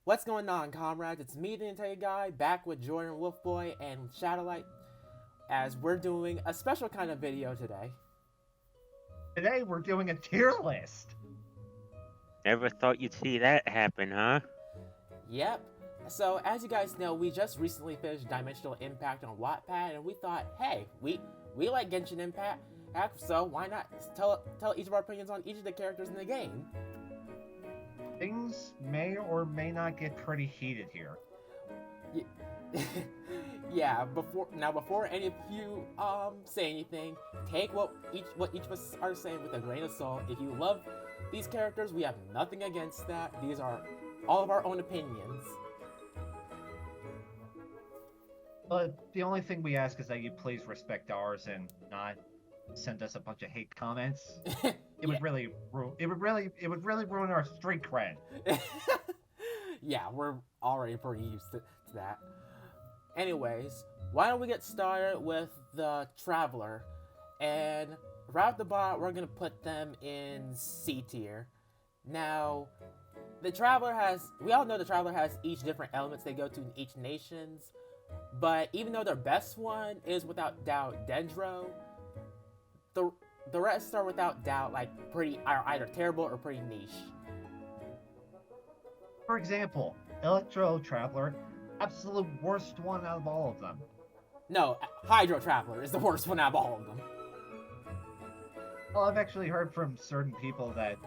What's going on, comrades? It's me, the Nintendo Guy, back with Jordan Wolfboy and Shadowlight, as we're doing a special kind of video today. Today we're doing a tier list. Never thought you'd see that happen, huh? Yep. So, as you guys know, we just recently finished Dimensional Impact on Wattpad, and we thought, hey, we like Genshin Impact, so why not tell each of our opinions on each of the characters in the game? Things may or may not get pretty heated here. Yeah, before any of you say anything, take what each of us are saying with a grain of salt. If you love these characters, we have nothing against that. These are all of our own opinions. But the only thing we ask is that you please respect ours and not send us a bunch of hate comments. It would really ruin our street cred. Yeah, we're already pretty used to that. Anyways, why don't we get started with the Traveler? And right off the bat, we're gonna put them in C tier. Now, we all know the Traveler has each different elements they go to in each nations, but even though their best one is without doubt Dendro, the rest are without doubt are either terrible or pretty niche. For example, Electro Traveler, absolute worst one out of all of them. No, Hydro Traveler is the worst one out of all of them. Well, I've actually heard from certain people that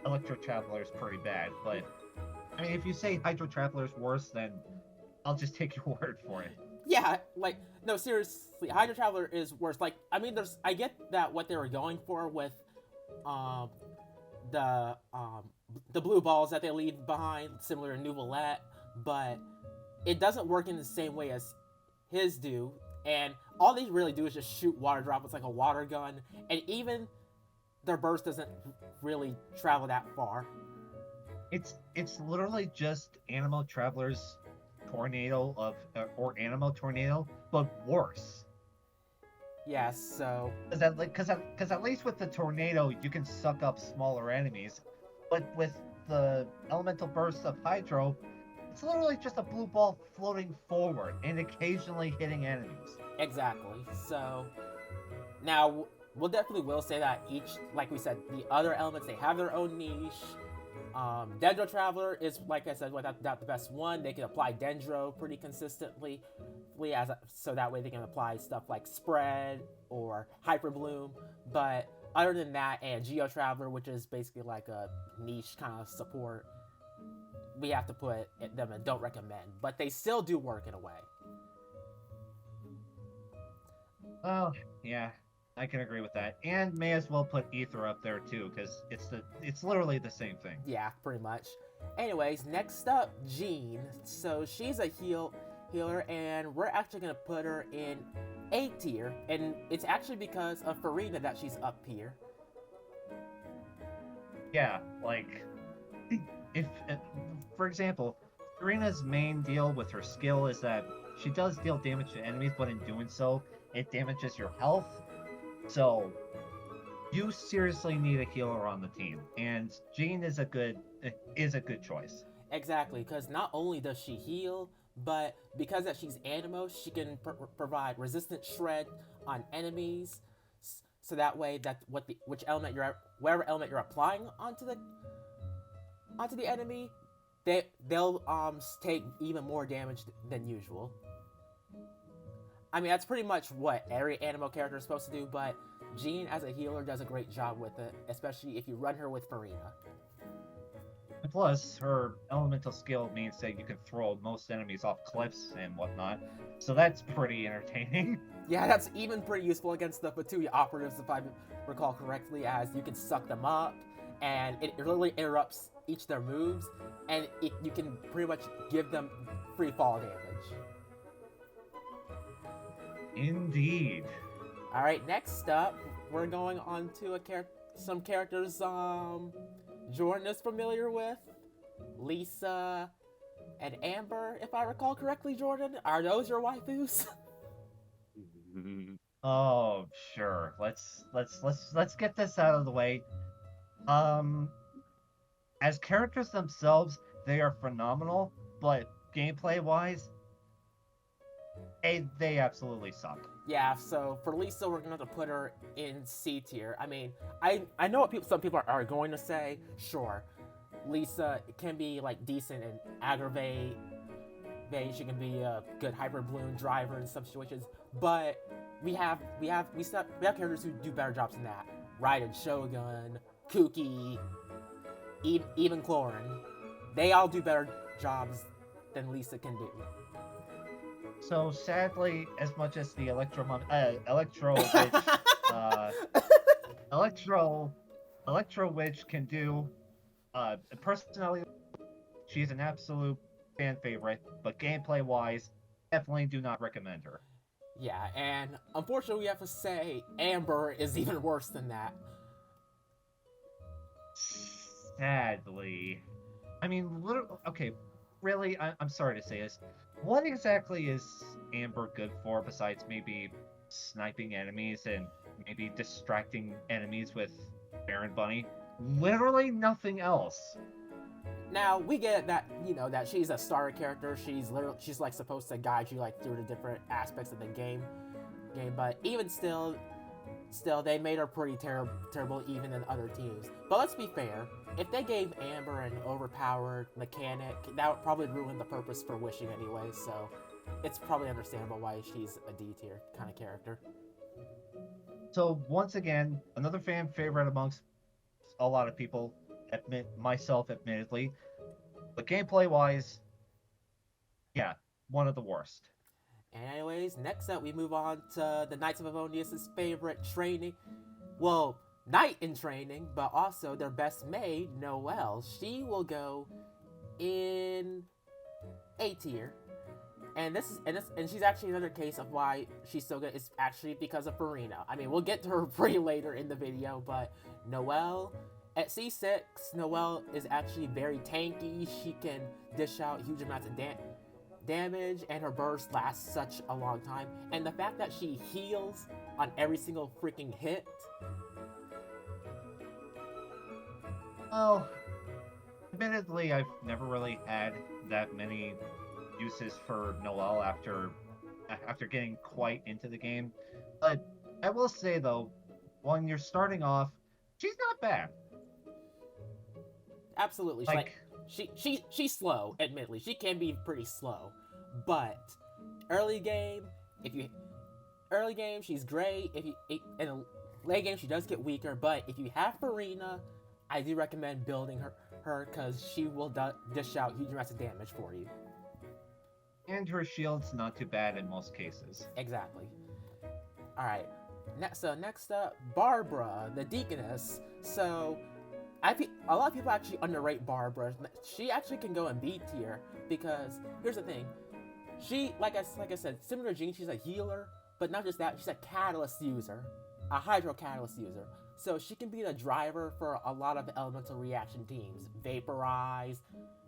Electro Traveler is pretty bad, but I mean, if you say Hydro Traveler is worse, then I'll just take your word for it. Yeah, no, seriously, Hydro Traveler is worse. I get that what they were going for with, um, the blue balls that they leave behind, similar to Nouvellette, but it doesn't work in the same way as his do. And all they really do is just shoot water droplets like a water gun, and even their burst doesn't really travel that far. It's literally just Animo Traveler's tornado or Animo Tornado, but worse. Yeah, so Because at least with the tornado you can suck up smaller enemies, but with the elemental burst of Hydro, it's literally just a blue ball floating forward and occasionally hitting enemies. exactly. So now we'll definitely will say that each, like we said, the other elements they have their own niche. Dendro Traveler is, like I said, without doubt the best one. They can apply Dendro pretty consistently, so that way they can apply stuff like Spread or Hyper Bloom. But other than that, and Geo Traveler, which is basically like a niche kind of support, we have to put them in don't recommend. But they still do work in a way. Well, yeah, I can agree with that, and may as well put Ether up there too, because it's literally the same thing. Yeah, pretty much. Anyways, next up, Jean. So she's a healer, and we're actually gonna put her in A tier, and it's actually because of Farina that she's up here. Yeah, like if for example, Serena's main deal with her skill is that she does deal damage to enemies, but in doing so, it damages your health. So you seriously need a healer on the team, and Jean is a good choice. Exactly, because not only does she heal, but because that she's Animo, she can provide resistant shred on enemies. So that way, that whatever element you're applying onto the enemy, they'll take even more damage than usual. I mean, that's pretty much what every Animo character is supposed to do, but Jean as a healer does a great job with it, especially if you run her with Farina. Plus, her elemental skill means that you can throw most enemies off cliffs and whatnot, so that's pretty entertaining. Yeah, that's even pretty useful against the Fatui operatives, if I recall correctly, as you can suck them up, and it literally interrupts each of their moves, and you can pretty much give them free fall damage. Indeed. Alright, next up, we're going on to some characters Jordan is familiar with. Lisa and Amber, if I recall correctly, Jordan. Are those your waifus? Oh, sure. Let's get this out of the way. Um, as characters themselves, they are phenomenal, but gameplay-wise, they absolutely suck. Yeah, so for Lisa, we're gonna have to put her in C tier. I mean, I know what some people are going to say. Sure, Lisa can be like decent and aggravate. She can be a good hyper bloom driver in some situations, but we have characters who do better jobs than that. Raiden, Shogun, Kuki, even Clorin. They all do better jobs than Lisa can do. So sadly, as much as the Electro Witch, uh, Electro Witch can do, personally, she's an absolute fan favorite, but gameplay-wise, definitely do not recommend her. Yeah, and unfortunately, we have to say Amber is even worse than that. Sadly. I mean, okay, really, I'm sorry to say this. What exactly is Amber good for besides maybe sniping enemies and maybe distracting enemies with Baron Bunny? Literally nothing else. Now we get that that she's a starter character. She's like supposed to guide you like through the different aspects of the game. But even still they made her pretty terrible even in other teams. But let's be fair, if they gave Amber an overpowered mechanic, that would probably ruin the purpose for wishing anyway. So it's probably understandable why she's a D tier kind of character. So once again, another fan favorite amongst a lot of people, myself admittedly, but gameplay wise, yeah, one of the worst. And anyways, next up we move on to the Knights of Avonius' favorite knight in training, but also their best maid, Noelle. She will go in A tier. And she's actually another case of why she's so good. It's actually because of Farina. I mean, we'll get to her pretty later in the video, but Noelle at C6, Noelle is actually very tanky. She can dish out huge amounts of damage, and her burst lasts such a long time. And the fact that she heals on every single freaking hit. Well, admittedly, I've never really had that many uses for Noelle after getting quite into the game. But I will say though, when you're starting off, she's not bad. Absolutely, she's slow. Admittedly, she can be pretty slow, but early game, she's great. In late game, she does get weaker. But if you have Farina, I do recommend building her because she will dish out huge amounts of damage for you. And her shield's not too bad in most cases. Exactly. All right. Next up, Barbara, the Deaconess. So, a lot of people actually underrate Barbara. She actually can go in B tier because here's the thing. She, like I said, similar to Jean, she's a healer, but not just that. She's a catalyst user, a hydro catalyst user. So she can be the driver for a lot of elemental reaction teams: Vaporize,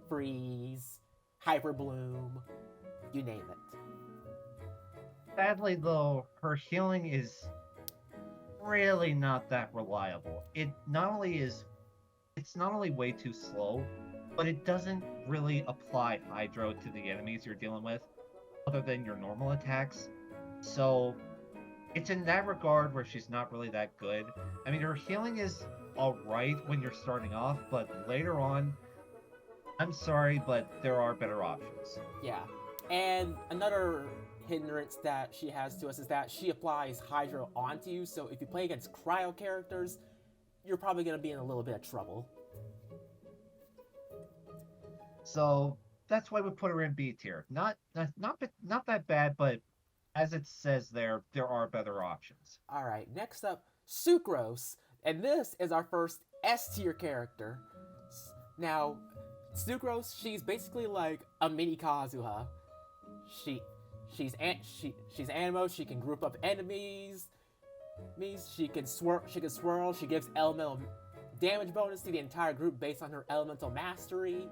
Freeze, Hyper Bloom, you name it. Sadly, though, her healing is really not that reliable. It's not only way too slow, but it doesn't really apply hydro to the enemies you're dealing with, other than your normal attacks. So it's in that regard where she's not really that good. I mean, her healing is alright when you're starting off, but later on, I'm sorry, but there are better options. Yeah. And another hindrance that she has to us is that she applies hydro onto you, so if you play against cryo characters, you're probably going to be in a little bit of trouble. So that's why we put her in B tier. Not that bad, but as it says there are better options. All right, next up, Sucrose, and this is our first S tier character. Now, Sucrose, she's basically like a mini Kazuha. She's Animo. She can group up enemies. She can swirl. She gives elemental damage bonus to the entire group based on her elemental mastery.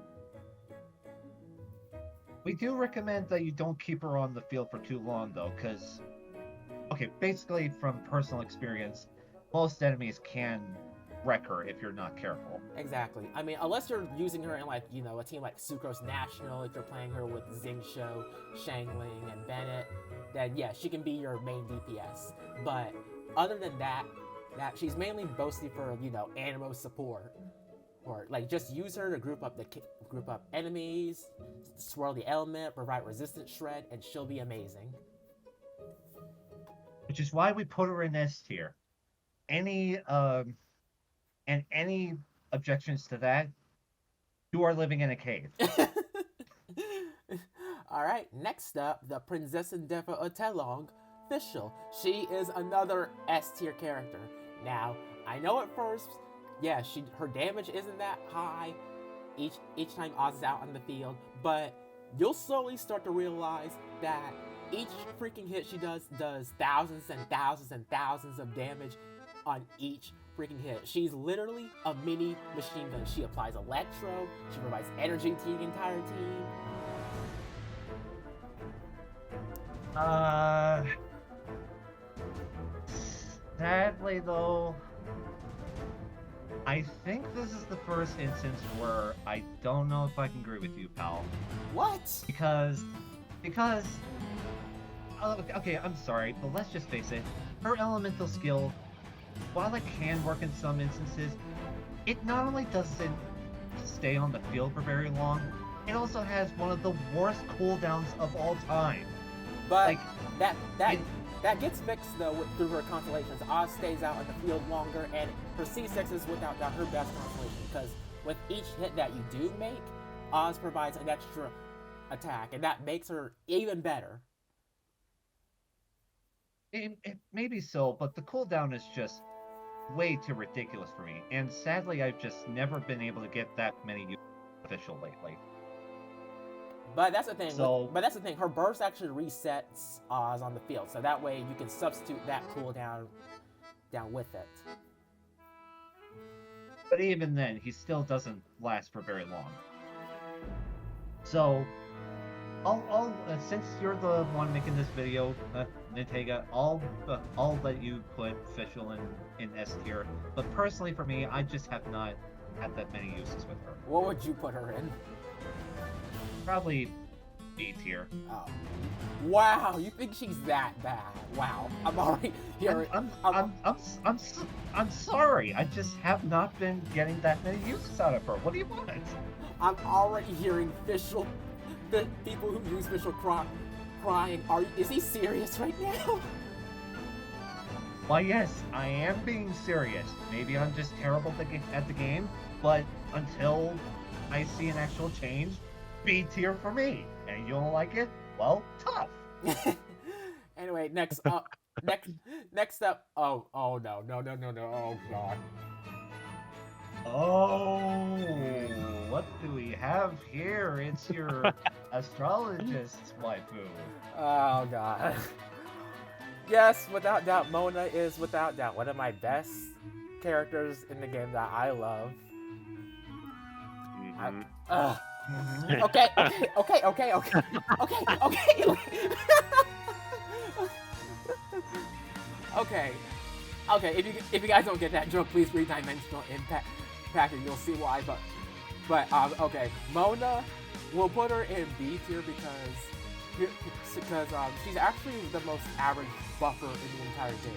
We do recommend that you don't keep her on the field for too long, though, because, okay, basically from personal experience, most enemies can wreck her if you're not careful. Exactly. I mean, unless you're using her in like, you know, a team like Sucrose National, if you're playing her with Xingqiu, Shangling, and Bennett, then yeah, she can be your main DPS. But other than that, she's mainly mostly for, you know, Anemo support. Or like just use her to group up enemies, swirl the element, provide resistance shred, and she'll be amazing. Which is why we put her in S tier. Any objections to that, you are living in a cave. Alright, next up, the Princess Endeavor Otelong, Fischl. She is another S tier character. Now, I know at first, yeah, her damage isn't that high each time Oz is out on the field, but you'll slowly start to realize that each freaking hit she does thousands and thousands and thousands of damage on each freaking hit. She's literally a mini machine gun. She applies electro, she provides energy to the entire team. Sadly though, I think this is the first instance where I don't know if I can agree with you, pal. What? Because okay, I'm sorry, but let's just face it, her elemental skill, while it can work in some instances, it not only doesn't stay on the field for very long, it also has one of the worst cooldowns of all time. But like, that gets fixed though through her constellations. Oz stays out on the field longer, and her C6 is without doubt her best constellation, because with each hit that you do make, Oz provides an extra attack, and that makes her even better. It may be so, but the cooldown is just way too ridiculous for me, and sadly I've just never been able to get that many official lately. But that's the thing. So, but that's the thing. Her burst actually resets Oz on the field, so that way you can substitute that cooldown down with it. but even then, he still doesn't last for very long. So, I'll since you're the one making this video, Nintega, I'll let you put Fischl in S tier. But personally, for me, I just have not had that many uses with her. What would you put her in? Probably B tier. Oh. Wow, you think she's that bad? Wow, I'm already hearing. I'm sorry. I just have not been getting that many uses out of her. What do you want? I'm already hearing Fischl. The people who use Fischl crying. Is he serious right now? Why, yes, I am being serious. Maybe I'm just terrible at the game, but until I see an actual change, B tier for me. And you don't like it? Well, tough. Anyway, next up. Next up. Oh no, oh god. Oh, what do we have here? It's your astrologist waifu. Oh god. Yes, without doubt, Mona is without doubt one of my best characters in the game that I love. Mm-hmm. Okay. Okay, if you guys don't get that joke, please read Dimensional Impact and you'll see why. But okay, Mona, we'll put her in B tier because she's actually the most average buffer in the entire game.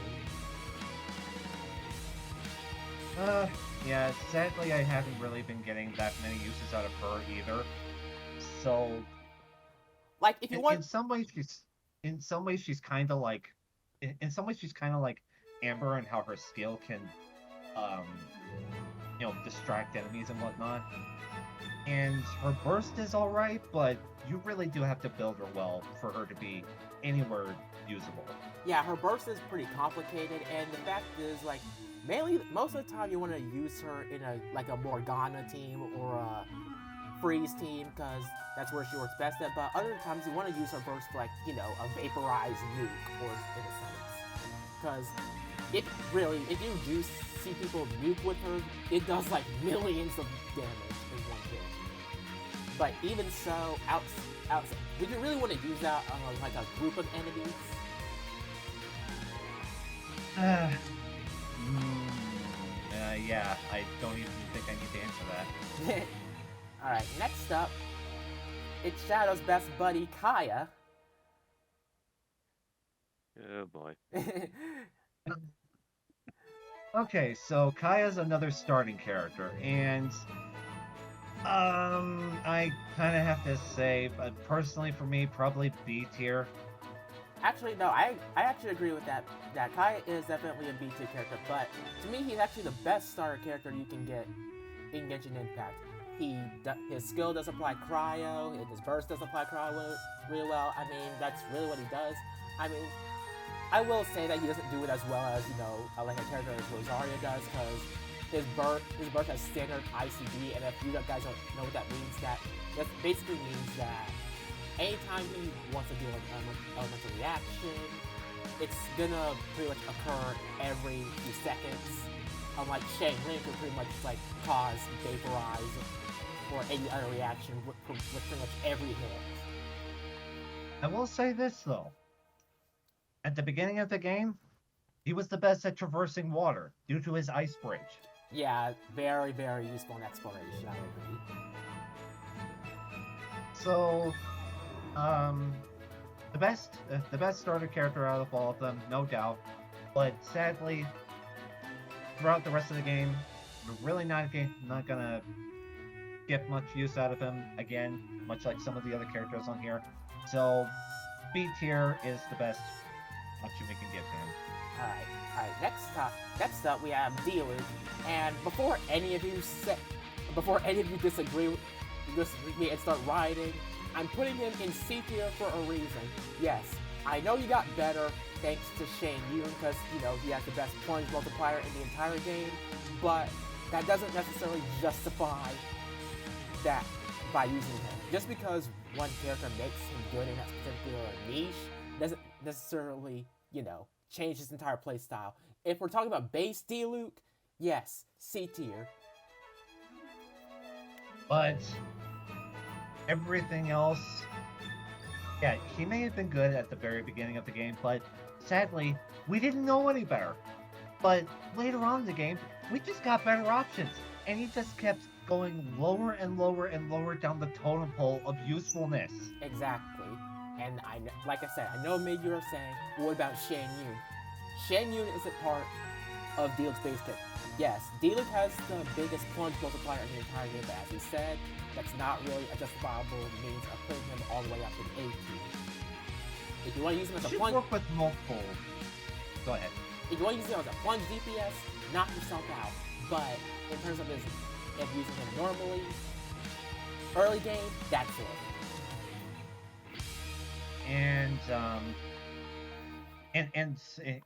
Yeah, sadly I haven't really been getting that many uses out of her either. So, like, if you want, in some ways she's kind of like Amber in how her skill can, distract enemies and whatnot. And her burst is alright, but you really do have to build her well for her to be anywhere usable. Yeah, her burst is pretty complicated, and the fact is, like, mainly, most of the time you want to use her in a Morgana team or a Freeze team, because that's where she works best at, but other times you want to use her burst for, like, a vaporized nuke, or in a sense. Because if you do see people nuke with her, it does, like, millions of damage in one hit. But even so, outside, would you really want to use that on, like, a group of enemies? Yeah, I don't even think I need to answer that. Alright, next up, it's Shadow's best buddy, Kaya. Oh boy. Okay, so Kaya's another starting character, and I kind of have to say, personally for me, probably B tier. Actually, no, I actually agree with that. That Kaya is definitely a B2 character, but to me, he's actually the best starter character you can get in Genshin Impact. His skill does apply cryo, his burst does apply cryo really well. I mean, that's really what he does. I mean, I will say that he doesn't do it as well as, like a character as Rosaria does, because his burst has standard ICD, and if you guys don't know what that means, that basically means that anytime he wants to do an elemental reaction, it's gonna pretty much occur every few seconds. Unlike Shane, Lin can pretty much like cause, vaporize, or any other reaction with pretty much every hit. I will say this though. At the beginning of the game, he was the best at traversing water due to his ice bridge. Yeah, very, very useful in exploration, I agree. So, the best starter character out of all of them, no doubt. But sadly, throughout the rest of the game, we're really not gonna get much use out of him again, much like some of the other characters on here. So, B tier is the best option we can give to him. Alright. Next up we have Dealer, and before any of you disagree with me and start rioting, I'm putting him in C tier for a reason. Yes, I know you got better thanks to Shane Yun, because he has the best plunge multiplier in the entire game, but that doesn't necessarily justify that by using him. Just because one character makes him good in that particular niche doesn't necessarily, change his entire playstyle. If we're talking about base Diluc, yes, C tier. But everything else, yeah, he may have been good at the very beginning of the game, but sadly, we didn't know any better. But later on in the game, we just got better options, and he just kept going lower and lower and lower down the totem pole of usefulness. Exactly. And like I said, I know maybe you're saying, well, what about Shan Yun? Shan Yun isn't part of Diluc's base kit. Yes, Diluc has the biggest plunge multiplier in the entire game, but as we said, that's not really a justifiable means of putting him all the way up to the A tier. If you want to use him as a plunge, work with multiple. Go ahead. If you want to use him as a plunge DPS, knock yourself out. But in terms of using him normally, early game, that's it. And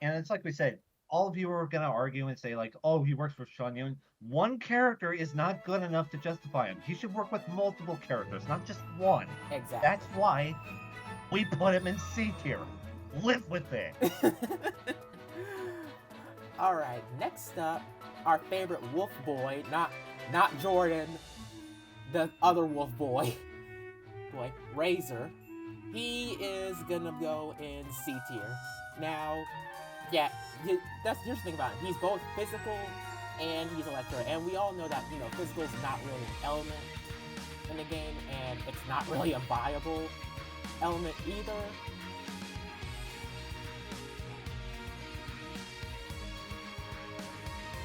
it's like we said, all of you are gonna argue and say like, oh, he works for Shan Yun. One character is not good enough to justify him. He should work with multiple characters, not just one. Exactly. That's why we put him in C tier. Live with it. Alright, next up, our favorite wolf boy, not Jordan, the other wolf boy, Razor. He is gonna go in C tier. Now, yeah, here's the thing about him. He's both physical and he's electro, and we all know that, physical is not really an element in the game, and it's not really a viable element either.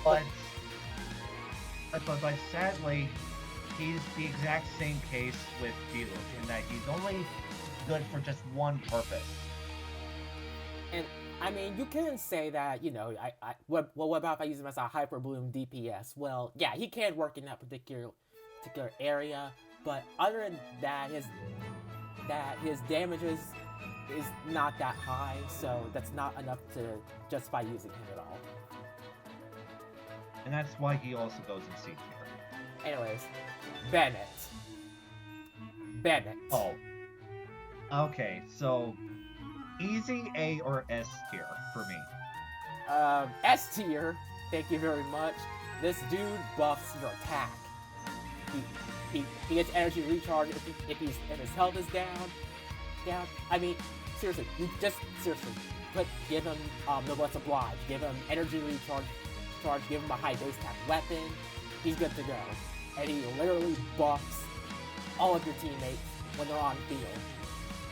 But sadly, he's the exact same case with Diluc, in that he's only good for just one purpose. And I mean, you can say that, what about if I use him as a Hyper Bloom DPS? Well, yeah, he can work in that particular area, but other than that, his damage is not that high, so that's not enough to justify using him at all. And that's why he also goes in C tier. Anyways, Bennett. Oh. Okay, so easy A or S tier for me. S tier, thank you very much. This dude buffs your attack. He gets energy recharge if his health is down. I mean, seriously, give him Noblesse Oblige, give him energy recharge charge, give him a high base attack weapon, he's good to go. And he literally buffs all of your teammates when they're on field.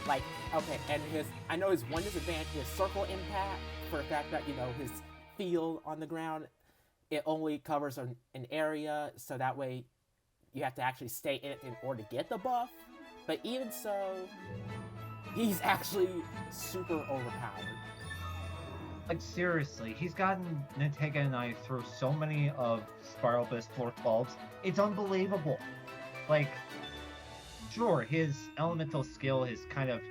Like, okay, and I know his one disadvantage is circle impact, for the fact that, you know, his field on the ground, it only covers an area, so that way you have to actually stay in it in order to get the buff. But even so, he's actually super overpowered. Like, seriously, he's gotten Nintega and I through so many of Spiral Blast floor 12s. It's unbelievable. Like, sure, his elemental skill is kind of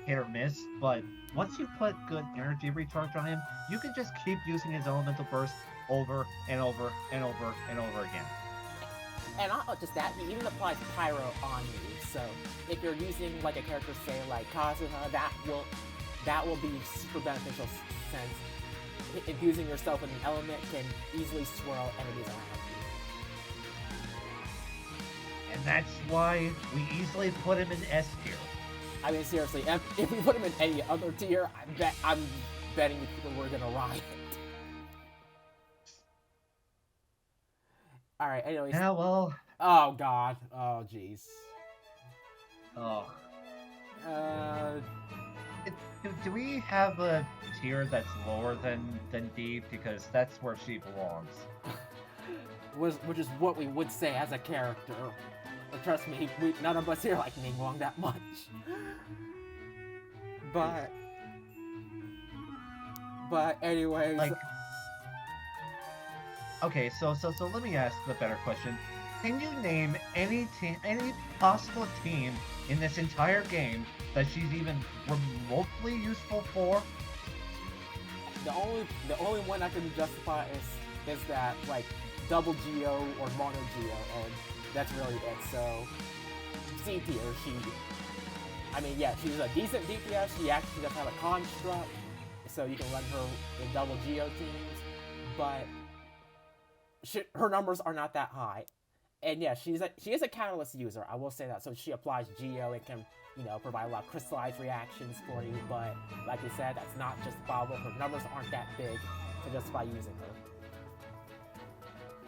hit or miss, but once you put good energy recharge on him, you can just keep using his elemental burst over and over and over and over again. And not just that, he even applies Pyro on you. So if you're using like a character, say like Kazuha, that will be super beneficial since infusing yourself with an element can easily swirl enemies around you. And that's why we easily put him in S tier. I mean, seriously, if we put him in any other tier, I'm betting people were gonna riot. Alright, anyways. Yeah, well. Oh, God. Oh, jeez. Oh. Uh... Do we have a tier that's lower than D? Because that's where she belongs. Which is what we would say as a character. But trust me, none of us here like Ningguang that much. But anyways... Like... Okay, so let me ask the better question. Can you name any possible team in this entire game that she's even remotely useful for? The only one I can justify is that like double Geo or mono Geo, and that's really it. So C tier, I mean, yeah, she's a decent DPS. She actually does have a construct, so you can run her in double Geo teams, but her numbers are not that high. And yeah, she is a catalyst user, I will say that. So she applies Geo and can, you know, provide a lot of crystallized reactions for you. But like you said, that's not justifiable. Her numbers aren't that big to justify using her.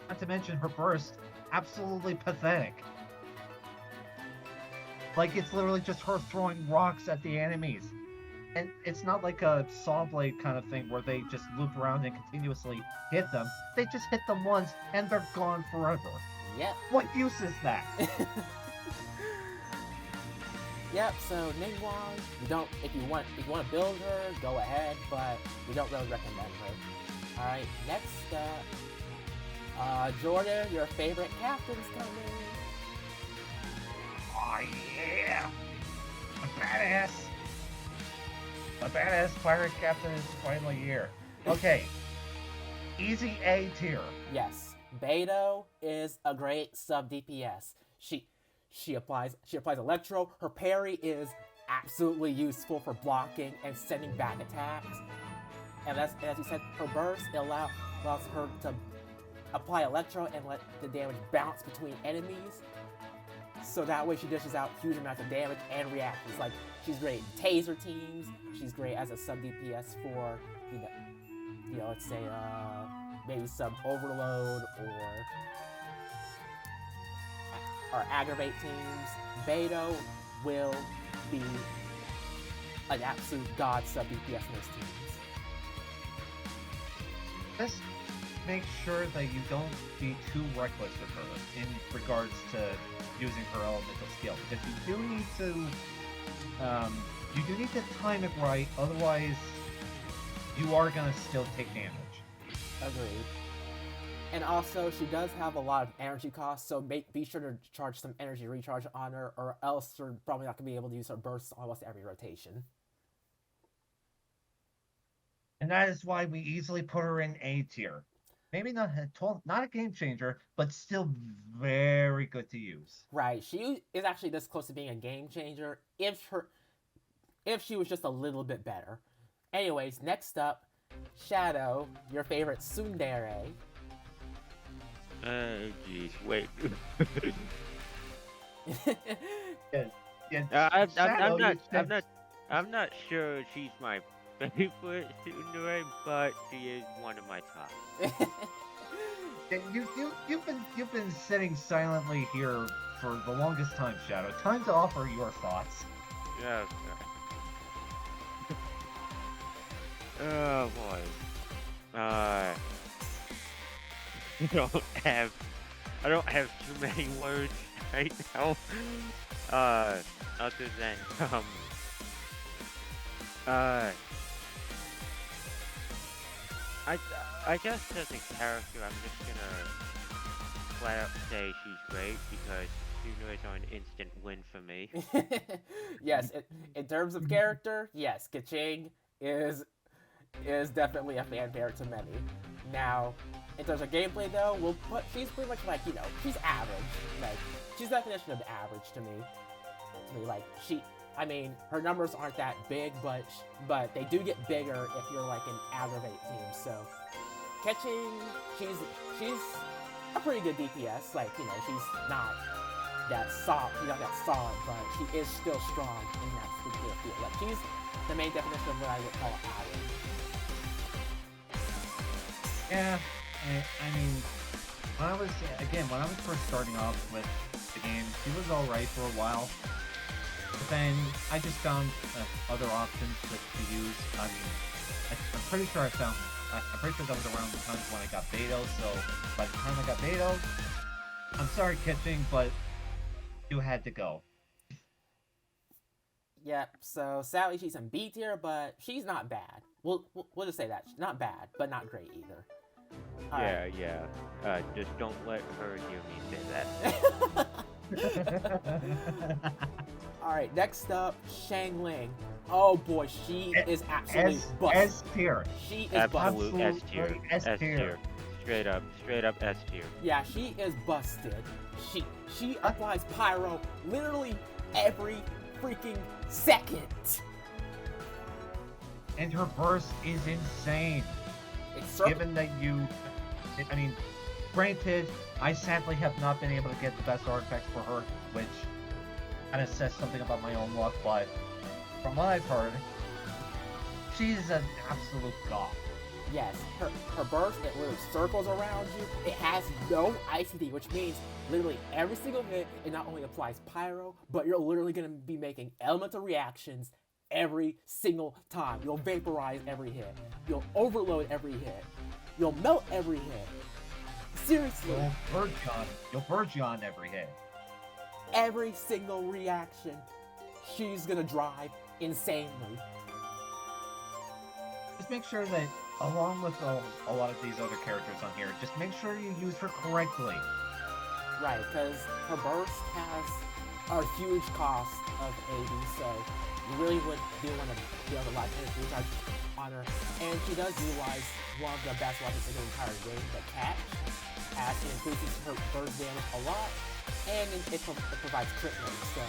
Not to mention her burst, absolutely pathetic. Like, it's literally just her throwing rocks at the enemies. And it's not like a saw blade kind of thing where they just loop around and continuously hit them. They just hit them once and they're gone forever. Yep. What use is that? Yep, so Ningguang, if you want to build her, go ahead, but we don't really recommend her. Alright, next up, Jordan, your favorite captain's coming. Oh yeah! A badass! A badass pirate captain is finally here. Okay. Easy A tier. Yes. Beidou is a great sub DPS. She applies Electro. Her parry is absolutely useful for blocking and sending back attacks. And as you said, her burst allows her to apply Electro and let the damage bounce between enemies. So that way she dishes out huge amounts of damage and reactions. Like, she's great in taser teams. She's great as a sub DPS for, you know, let's say, maybe sub overload or aggravate teams. Beidou will be an absolute god sub DPS in those teams. Just make sure that you don't be too reckless with her in regards to using her elemental skill, because you do need to time it right, otherwise you are gonna still take damage. Agreed. And also, she does have a lot of energy costs, so be sure to charge some energy recharge on her, or else you're probably not going to be able to use her bursts almost every rotation. And that is why we easily put her in A tier. Maybe not a game changer, but still very good to use. Right, she is actually this close to being a game changer if she was just a little bit better. Anyways, next up, Shadow, your favorite tsundere. Jeez, wait. Yeah, I'm not sure she's my favorite Tsundere, but she is one of my top. And you've been sitting silently here for the longest time, Shadow. Time to offer your thoughts. Yeah. Oh boy. I don't have too many words right now. Other than I guess as a character, I'm just gonna flat out say she's great because Tsundere is an instant win for me. Yes, in terms of character, yes, Kaching is definitely a fan favorite to many. Now, in terms of gameplay though, she's pretty much like, she's average. Like, she's the definition of average to me. Like, her numbers aren't that big, but they do get bigger if you're like an aggravate team. So, catching, she's a pretty good DPS. Like, she's not that solid, but she is still strong in that particular field. Like, she's the main definition of what I would call average. Yeah, I mean, when I was first starting off with the game, she was alright for a while. But then I just found other options to use. I mean, I'm pretty sure that was around the time when I got Beto, so by the time I got Beto, I'm sorry, Kitching, but you had to go. Yep, so sadly she's in B tier, but she's not bad. We'll just say that. She's not bad, but not great either. Yeah. Just don't let her hear me say that. Alright, next up, Shang Ling. Oh boy, she is absolutely busted. S tier. She is Absolute busted. S tier. Straight up S tier. Yeah, she is busted. She applies pyro literally every freaking second. And her burst is insane. Given that granted, I sadly have not been able to get the best artifacts for her, which kind of says something about my own luck, but from what I've heard, she's an absolute god. Yes, her burst, it literally circles around you. It has no ICD, which means literally every single hit, it not only applies pyro, but you're literally going to be making elemental reactions every single time. You'll vaporize every hit. You'll overload every hit. You'll melt every hit. Seriously. You'll Burgeon every hit. Every single reaction, she's gonna drive insanely. Just make sure that, along with a lot of these other characters on here, just make sure you use her correctly. Right, because her burst has a huge cost of AD, so you really would do want to be able to live energy recharge on her. And she does utilize one of the best weapons in the entire game, the catch, as it increases her burst damage a lot, and it provides crit rate. So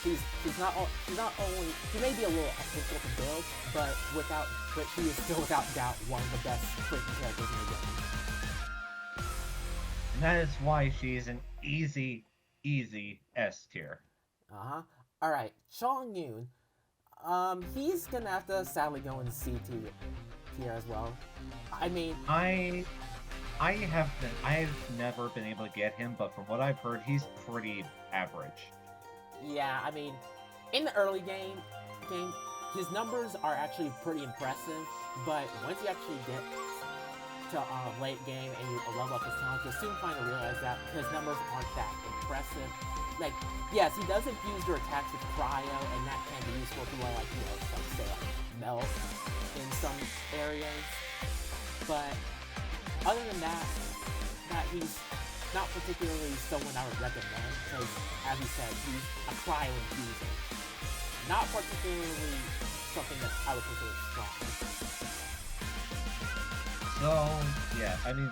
she's not only, she may be a little difficult to build, but she is still without doubt one of the best freaking characters in the game. And that is why she is an easy S tier. Alright, Chong Yoon. He's gonna have to sadly go in C tier as well. I mean, I have never been able to get him, but from what I've heard, he's pretty average. Yeah, I mean, in the early game, his numbers are actually pretty impressive, but once you actually get to late game and you level up his talent, you'll soon find to realize that his numbers aren't that impressive. Like, yes, he does infuse your attacks with cryo, and that can be useful if you want to, melt in some areas. But other than that he's not particularly someone I would recommend, because, as you said, he's a cryo infuser. Not particularly something that I would consider strong. So, yeah, I mean,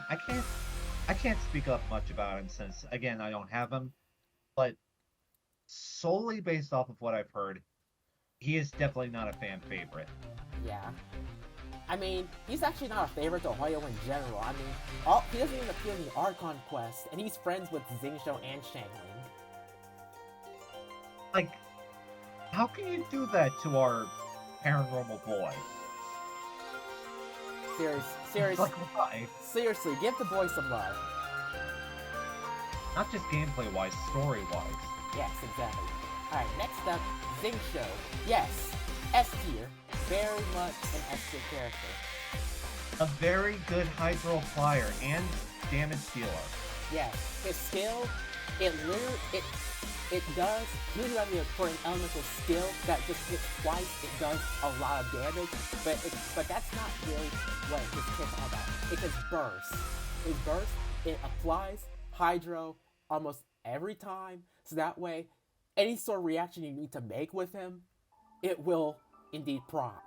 I can't speak up much about him since, again, I don't have him. But solely based off of what I've heard, he is definitely not a fan favorite. Yeah. I mean, he's actually not a favorite to Hoyo in general. I mean, he doesn't even appear in the Archon quest, and he's friends with Xingqiu and Shangling. Like, how can you do that to our paranormal boy. Seriously, Like, why? seriously, give the boy some love. Not just gameplay-wise, story-wise. Yes, exactly. Alright, next up, Xingqiu. Yes, S tier. Very much an S tier character. A very good hydro flyer and damage dealer. Yes, his skill, it does, usually I mean, for an elemental skill that just hits twice, it does a lot of damage, but that's not really what his kit's all about. It's his burst. His burst, it applies hydro almost every time, so that way, any sort of reaction you need to make with him, it will indeed proc.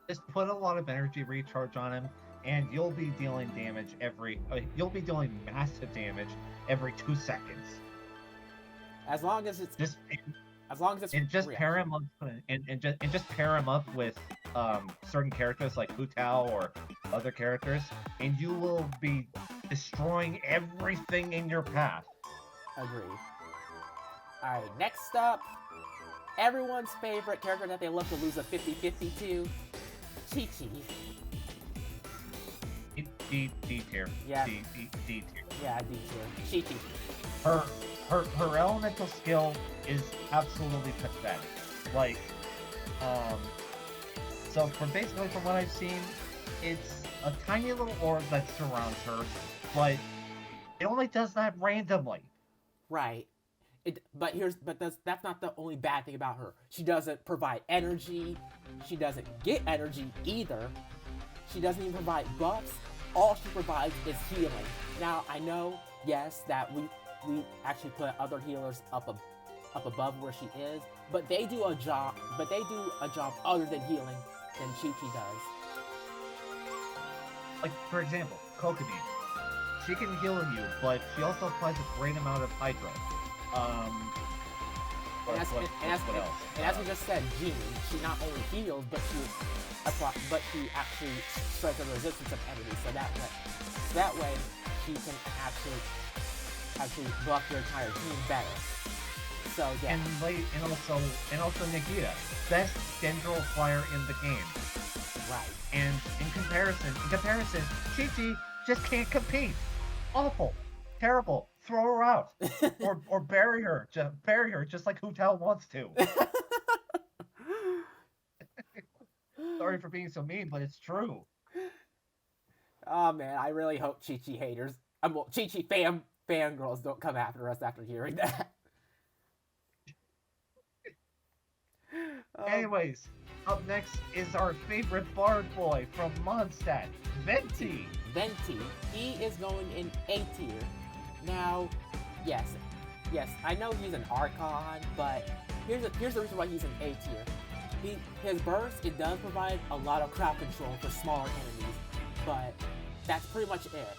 Just put a lot of energy recharge on him, and you'll be dealing damage you'll be dealing massive damage every 2 seconds. As long as it's Just reaction. pair him up and just pair him up with certain characters like Hu Tao or other characters, and you will be destroying everything in your path. Agreed. Alright, next up, everyone's favorite character that they love to lose a 50-50 to, Chi-Chi. D tier. Yeah. D tier. Yeah, D tier. Chi-Chi. Her elemental skill is absolutely pathetic. Like, so from what I've seen, it's a tiny little orb that surrounds her, but it only does that randomly. Right. That's not the only bad thing about her. She doesn't provide energy. She doesn't get energy either. She doesn't even provide buffs. All she provides is healing. Now, I know, yes, that we actually put other healers up above where she is, but they do a job other than healing than Chi-Chi does. Like, for example, Kokomi. She can heal you, but she also applies a great amount of hydro. And as we just said, Jean, she not only heals, but she actually strengthens the resistance of enemies. So that way, she can actually buff your entire team better. So yeah. And also Nagita, best Dendro flyer in the game. Right. And in comparison, Chi-Chi just can't compete. Awful, terrible. Throw her out, or bury her just like Hu Tao wants to. Sorry for being so mean, but it's true. Oh man, I really hope Chi-Chi haters, Chi-Chi fangirls don't come after us after hearing that. Anyways, up next is our favorite bard boy from Mondstadt, Venti. Venti, he is going in A tier. Now, yes, I know he's an Archon, but here's the reason why he's an A tier. His burst, it does provide a lot of crowd control for smaller enemies, but that's pretty much it.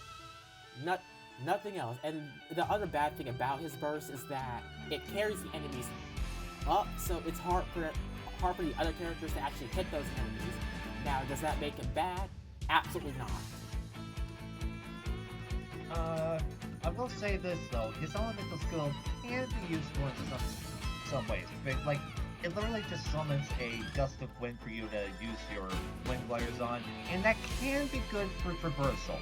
Nothing else. And the other bad thing about his burst is that it carries the enemies up, so it's hard for the other characters to actually hit those enemies. Now, does that make him bad? Absolutely not. I will say this though, his elemental skill can be useful in some ways. Like, it literally just summons a gust of wind for you to use your wind gliders on, and that can be good for traversal.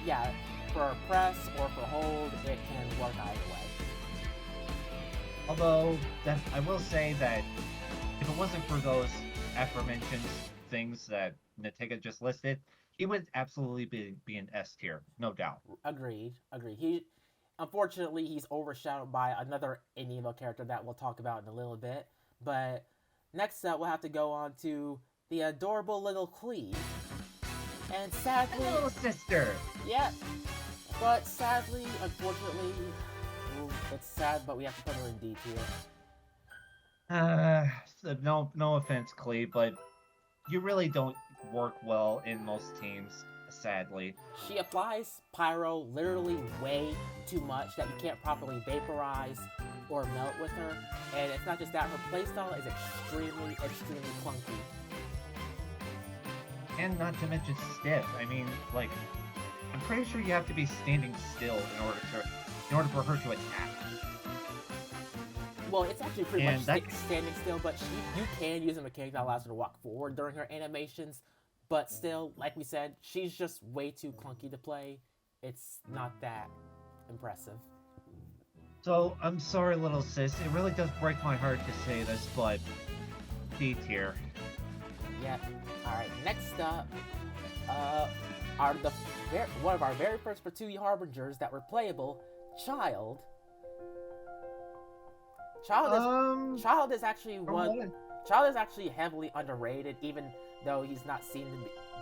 Yeah, for press or for hold, it can work either way. Although, I will say that if it wasn't for those aforementioned things that Natega just listed, he would absolutely be an S tier, no doubt. Agreed. Unfortunately, he's overshadowed by another Anemo character that we'll talk about in a little bit. But next up, we'll have to go on to the adorable little Clee. And sadly... Little sister! Yep. But sadly, unfortunately, it's sad, but we have to put her in D tier. No offense, Clee, but you really don't work well in most teams, sadly. She applies pyro literally way too much that you can't properly vaporize or melt with her. And it's not just that, her playstyle is extremely clunky. And not to mention stiff. I mean, like, I'm pretty sure you have to be standing still in order for her to attack. Well, it's actually pretty And much standing still, but you can use a mechanic that allows her to walk forward during her animations. But still, like we said, she's just way too clunky to play. It's not that impressive. So, I'm sorry, little sis. It really does break my heart to say this, but D tier. Yep. Alright, next up one of our very first Patootie Harbingers that were playable, Child. Child is actually heavily underrated, even though he's not seen to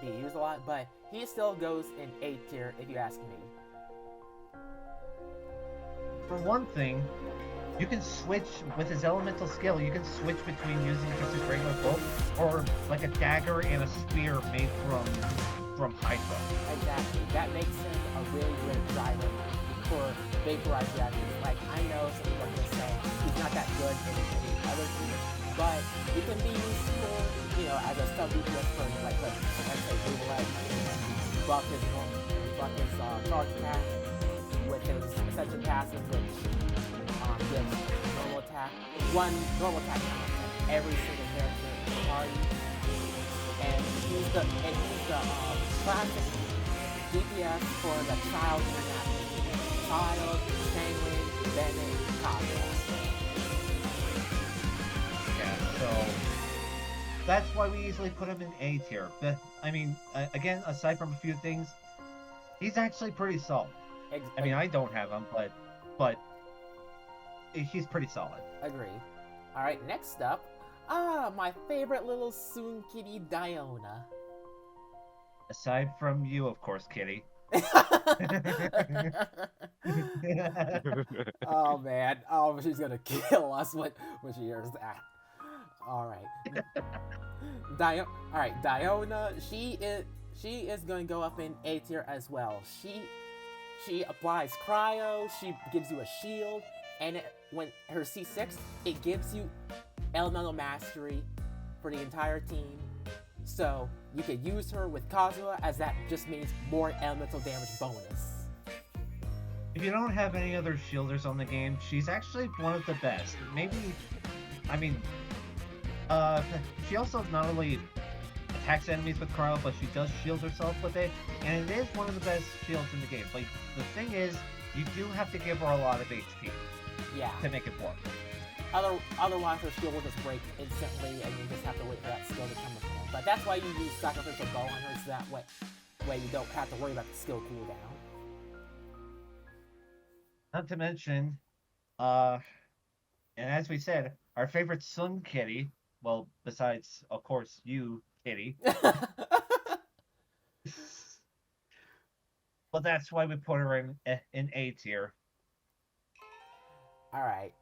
be used a lot, but he still goes in A tier if you ask me. For one thing, you can switch with his elemental skill. You can switch between using just his regular bow or like a dagger and a spear made from Hydra. Exactly. That makes him a really good driver for vaporized reactors. Like, I know some people are gonna say he's not that good in any other team, but he can be useful, as a sub DPS for like let's say Google buff his charge attack with his ascension passive, which gives normal attack, one normal attack to every single character in the party, and he's the classic DPS for the Child international team. Child, Shangling, Bennett, Kaguya. Yeah, so that's why we easily put him in A tier. But I mean, again, aside from a few things, he's actually pretty solid. I mean, I don't have him, but he's pretty solid. Agree. All right, next up, my favorite little Soon Kitty, Diona. Aside from you, of course, Kitty. Oh man, she's gonna kill us when she hears that. All right, Diona. She is going to go up in A tier as well. She applies cryo. She gives you a shield, and when her C6, it gives you elemental mastery for the entire team. So you could use her with Kazuha, as that just means more elemental damage bonus. If you don't have any other shielders on the game, she's actually one of the best. She also not only attacks enemies with cryo, but she does shield herself with it, and it is one of the best shields in the game. Like, the thing is, you do have to give her a lot of HP. Yeah. To make it work. Otherwise, her skill will just break instantly, and you just have to wait for that skill to come again. But that's why you use Sacrificial Bow on her, so that way you don't have to worry about the skill cooldown. Not to mention, and as we said, our favorite Sun Kitty, well, besides, of course, you, Kitty. But that's why we put her in A tier. Alright.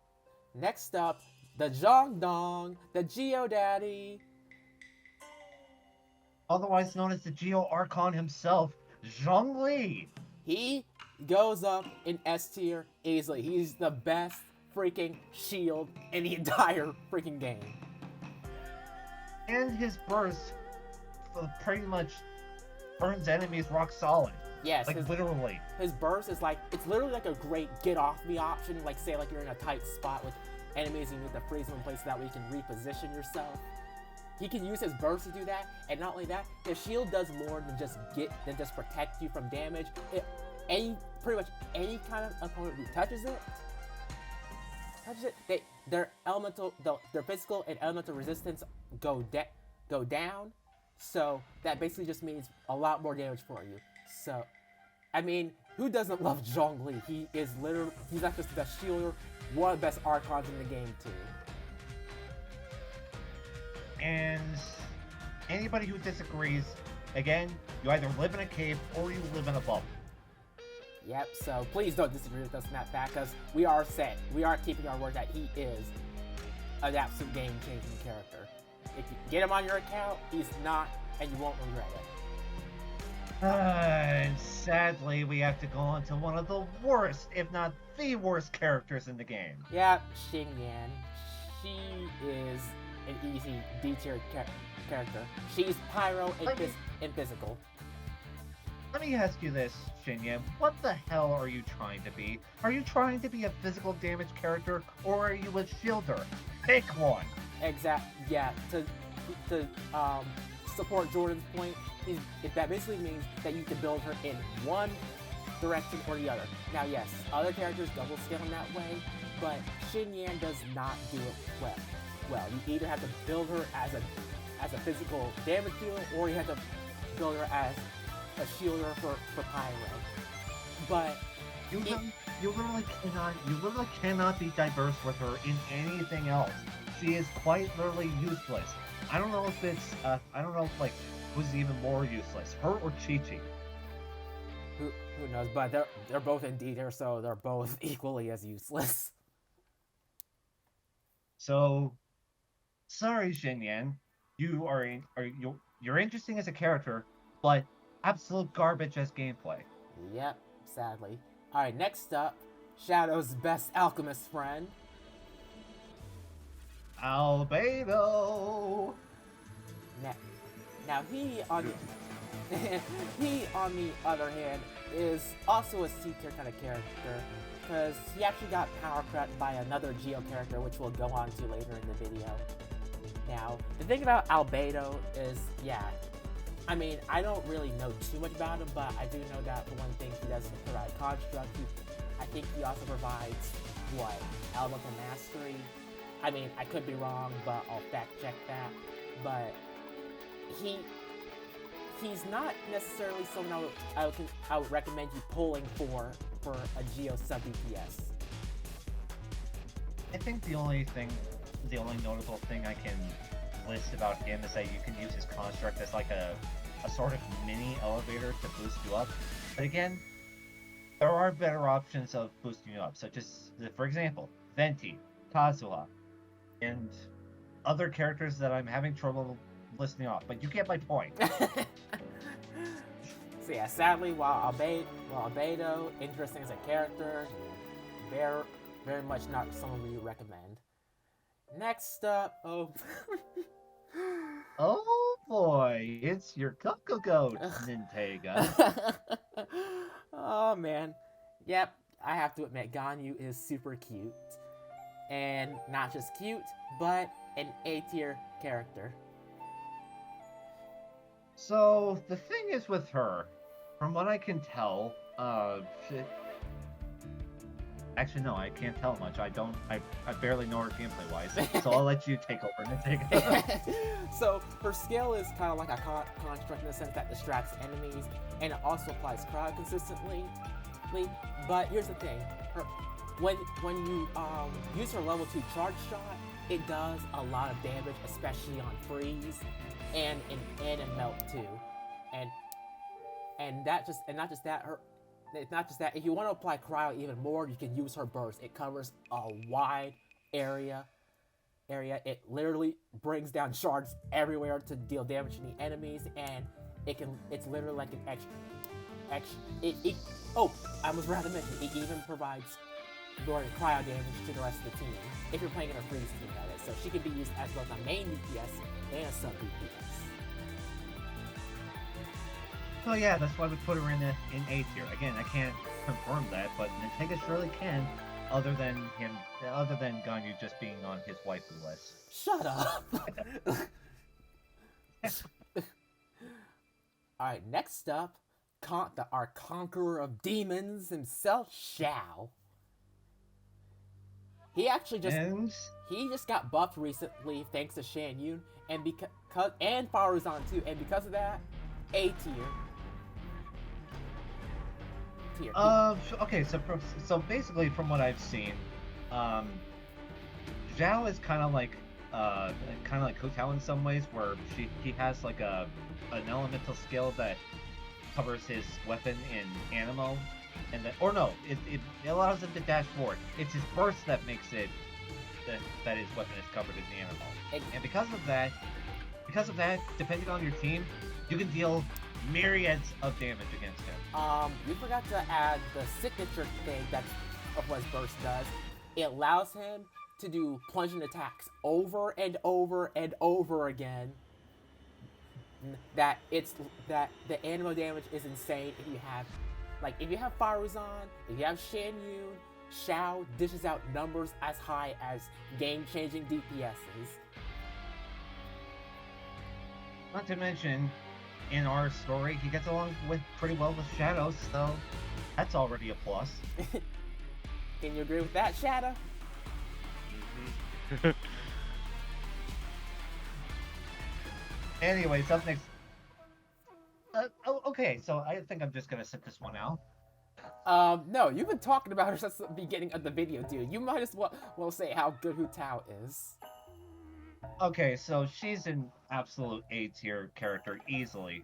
Next up, the Zhongdong, the Geodaddy. Otherwise known as the Geo Archon himself, Zhongli. He goes up in S tier easily. He's the best freaking shield in the entire freaking game. And his burst pretty much burns enemies rock solid. Yes. Literally. His burst is it's literally like a great get off me option. Like, say you're in a tight spot with enemies and you need to freeze them in place so that way you can reposition yourself. He can use his burst to do that, and not only that, his shield does more than just protect you from damage. Pretty much any kind of opponent who touches it, their physical and elemental resistance go down. So that basically just means a lot more damage for you. So, I mean, who doesn't love Zhongli? He's not just the best shielder, one of the best Archons in the game too. And anybody who disagrees, again, you either live in a cave or you live in a bubble. Yep, so please don't disagree with us in that fact, because we are keeping our word that he is an absolute game-changing character. If you get him on your account, he's not, and you won't regret it. And sadly, we have to go on to one of the worst, if not the worst characters in the game. Yeah, Xingyan. She is an easy D-tier character. She's pyro and physical. Let me ask you this, Shinyan. What the hell are you trying to be? Are you trying to be a physical damage character, or are you a shielder? Pick one. Yeah. To support Jordan's point, that basically means that you can build her in one direction or the other. Now, yes, other characters double scale in that way, but Xinyan does not do it well. You either have to build her as a physical damage dealer, or you have to build her as a shielder for Pyro. But you literally cannot be diverse with her in anything else. She is quite literally useless. I don't know if like who's even more useless, her or Chi-Chi. Who knows? But they're both Indeeder, so they're both equally as useless. So, sorry, Xinyan, you're interesting as a character, but absolute garbage as gameplay. Yep, sadly. All right, next up, Shadow's best alchemist friend, Albedo. Now he on the other hand is also a C tier kind of character, because he actually got power cut by another Geo character, which we'll go on to later in the video. Now, the thing about Albedo is, yeah, I mean, I don't really know too much about him, but I do know that for one thing, he does provide construct. I think he also provides, Elemental Mastery. I mean, I could be wrong, but I'll fact check that. But he's not necessarily someone I would recommend you pulling for a Geo sub DPS. I think the only notable thing I can list about him is that you can use his construct as like a sort of mini elevator to boost you up. But again, there are better options of boosting you up, such as, for example, Venti, Kazuha, and other characters that I'm having trouble listing off. But you get my point. So yeah, sadly, while Albedo, interesting as a character, very, very much not someone we recommend. Next up, oh boy, it's your Coco Goat, Nintega. Oh man, yep, I have to admit, Ganyu is super cute, and not just cute, but an A tier character. So the thing is with her, from what I can tell, actually no, I can't tell much. I barely know her gameplay wise, so I'll let you take over and take it. So her skill is kind of like a construct in the sense that distracts enemies, and it also applies crowd consistently. But here's the thing: when you use her level 2 charge shot, it does a lot of damage, especially on freeze and in melt too. And not just that, if you want to apply cryo even more, you can use her burst. It covers a wide area. It literally brings down shards everywhere to deal damage to the enemies, and it's literally like an extra. I almost forgot to mention, it even provides cryo damage to the rest of the team if you're playing in a freeze team, that is. So she can be used as both a main DPS and a sub DPS. So yeah, that's why we put her in A tier. Again, I can't confirm that, but Nintega surely can, other than Ganyu just being on his waifu list. Shut up! Alright, next up, our conqueror of demons himself, Xiao. He actually just got buffed recently thanks to Shan Yun, and Faruzan too, and because of that, A tier. Okay, so basically, from what I've seen, Zhao is kind of like Kotao in some ways, where he has like an elemental skill that covers his weapon in Animo, and it allows him to dash forward. It's his burst that makes it that his weapon is covered in the Animo, and because of that, depending on your team, you can deal myriads of damage against him. You forgot to add the signature thing of what his burst does. It allows him to do plunging attacks over and over and over again. that the animal damage is insane if you have, like, if you have Faruzan, if you have Shan Yun, Xiao dishes out numbers as high as game-changing DPSs. Not to mention, in our story, he gets along pretty well with Shadow, so that's already a plus. Can you agree with that, Shadow? Mhm. Anyways, up next. Okay, so I think I'm just gonna sit this one out. No, you've been talking about her since the beginning of the video, dude. You might as well say how good Hu Tao is. Okay, so she's an absolute A tier character easily.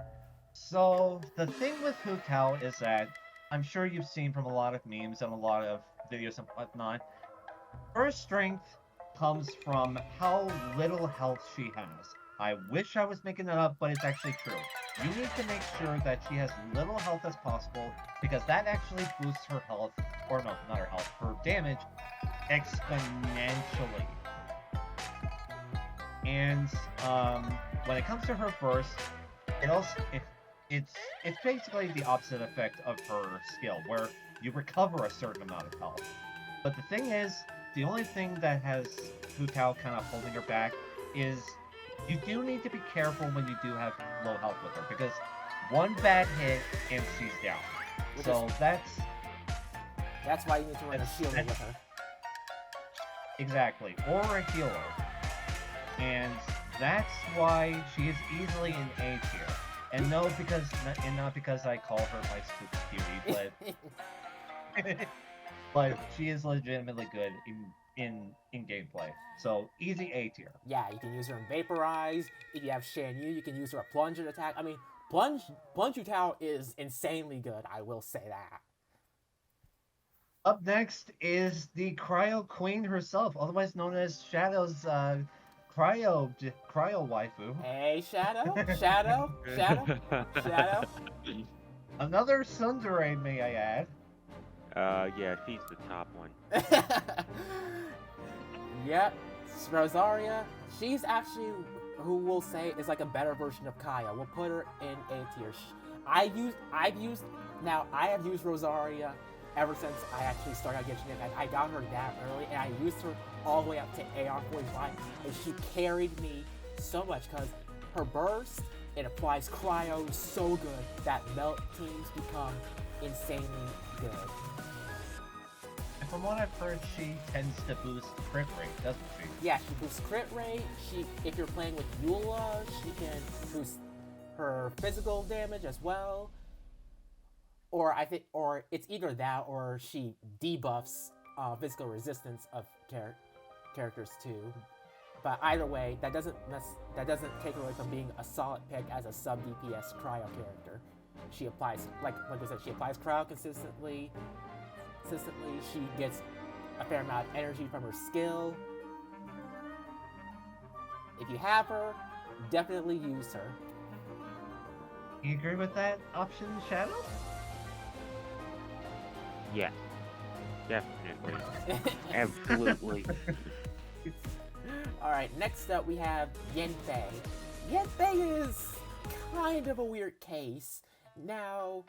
So the thing with Hu Tao is that I'm sure you've seen from a lot of memes and a lot of videos and whatnot. Her strength comes from how little health she has. I wish I was making that up, but it's actually true. You need to make sure that she has little health as possible because that actually boosts her health, or no, not her health, her damage exponentially. And when it comes to her burst, it's basically the opposite effect of her skill, where you recover a certain amount of health. But the thing is, the only thing that has Hu Tao kind of holding her back is you do need to be careful when you do have low health with her, because one bad hit and she's down. So that's why you need to run a shield with her. Exactly, or a healer. And that's why she is easily an A tier. And not because I call her my stupid cutie, but she is legitimately good in gameplay. So easy A tier. Yeah, you can use her in Vaporize. If you have Shan Yu, you can use her at Plunge and attack. I mean, Plunge Hu Tao is insanely good, I will say that. Up next is the Cryo Queen herself, otherwise known as Shadow's Cryo waifu. Hey, Shadow? Shadow? Another tsundere, may I add. Yeah, she's the top one. Yep, Rosaria, she's actually, who we'll say is like a better version of Kaya. We'll put her in A tier. I have used Rosaria ever since I actually started Genshin Impact. I got her that early, and I used her all the way up to AR45, and she carried me so much because her burst, it applies cryo so good that melt teams become insanely good. And from what I've heard, she tends to boost crit rate, doesn't she? Yeah, she boosts crit rate. If you're playing with Eula, she can boost her physical damage as well. Or it's either that or she debuffs physical resistance of characters too. But either way, that doesn't take away from being a solid pick as a sub DPS cryo character. She applies, like I said, she applies cryo consistently. She gets a fair amount of energy from her skill. If you have her, definitely use her. You agree with that option, Shadow? Yes, definitely. Absolutely. Alright, next up we have Yanfei. Yanfei is kind of a weird case. Now,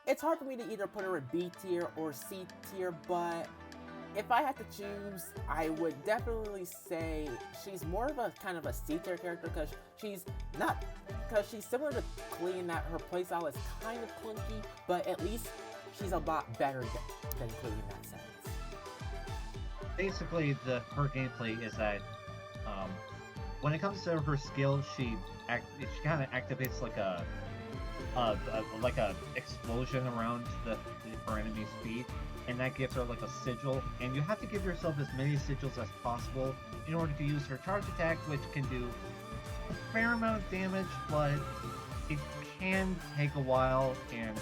it's hard for me to either put her in B tier or C tier, but if I had to choose, I would definitely say she's more of a kind of a C tier character because she's similar to Klee in that her playstyle is kind of clunky, but at least she's a lot better than Klee in that sense. Basically, her gameplay is that when it comes to her skill, she kind of activates like a explosion around her enemy's feet, and that gives her like a sigil. And you have to give yourself as many sigils as possible in order to use her charge attack, which can do a fair amount of damage, but it can take a while. And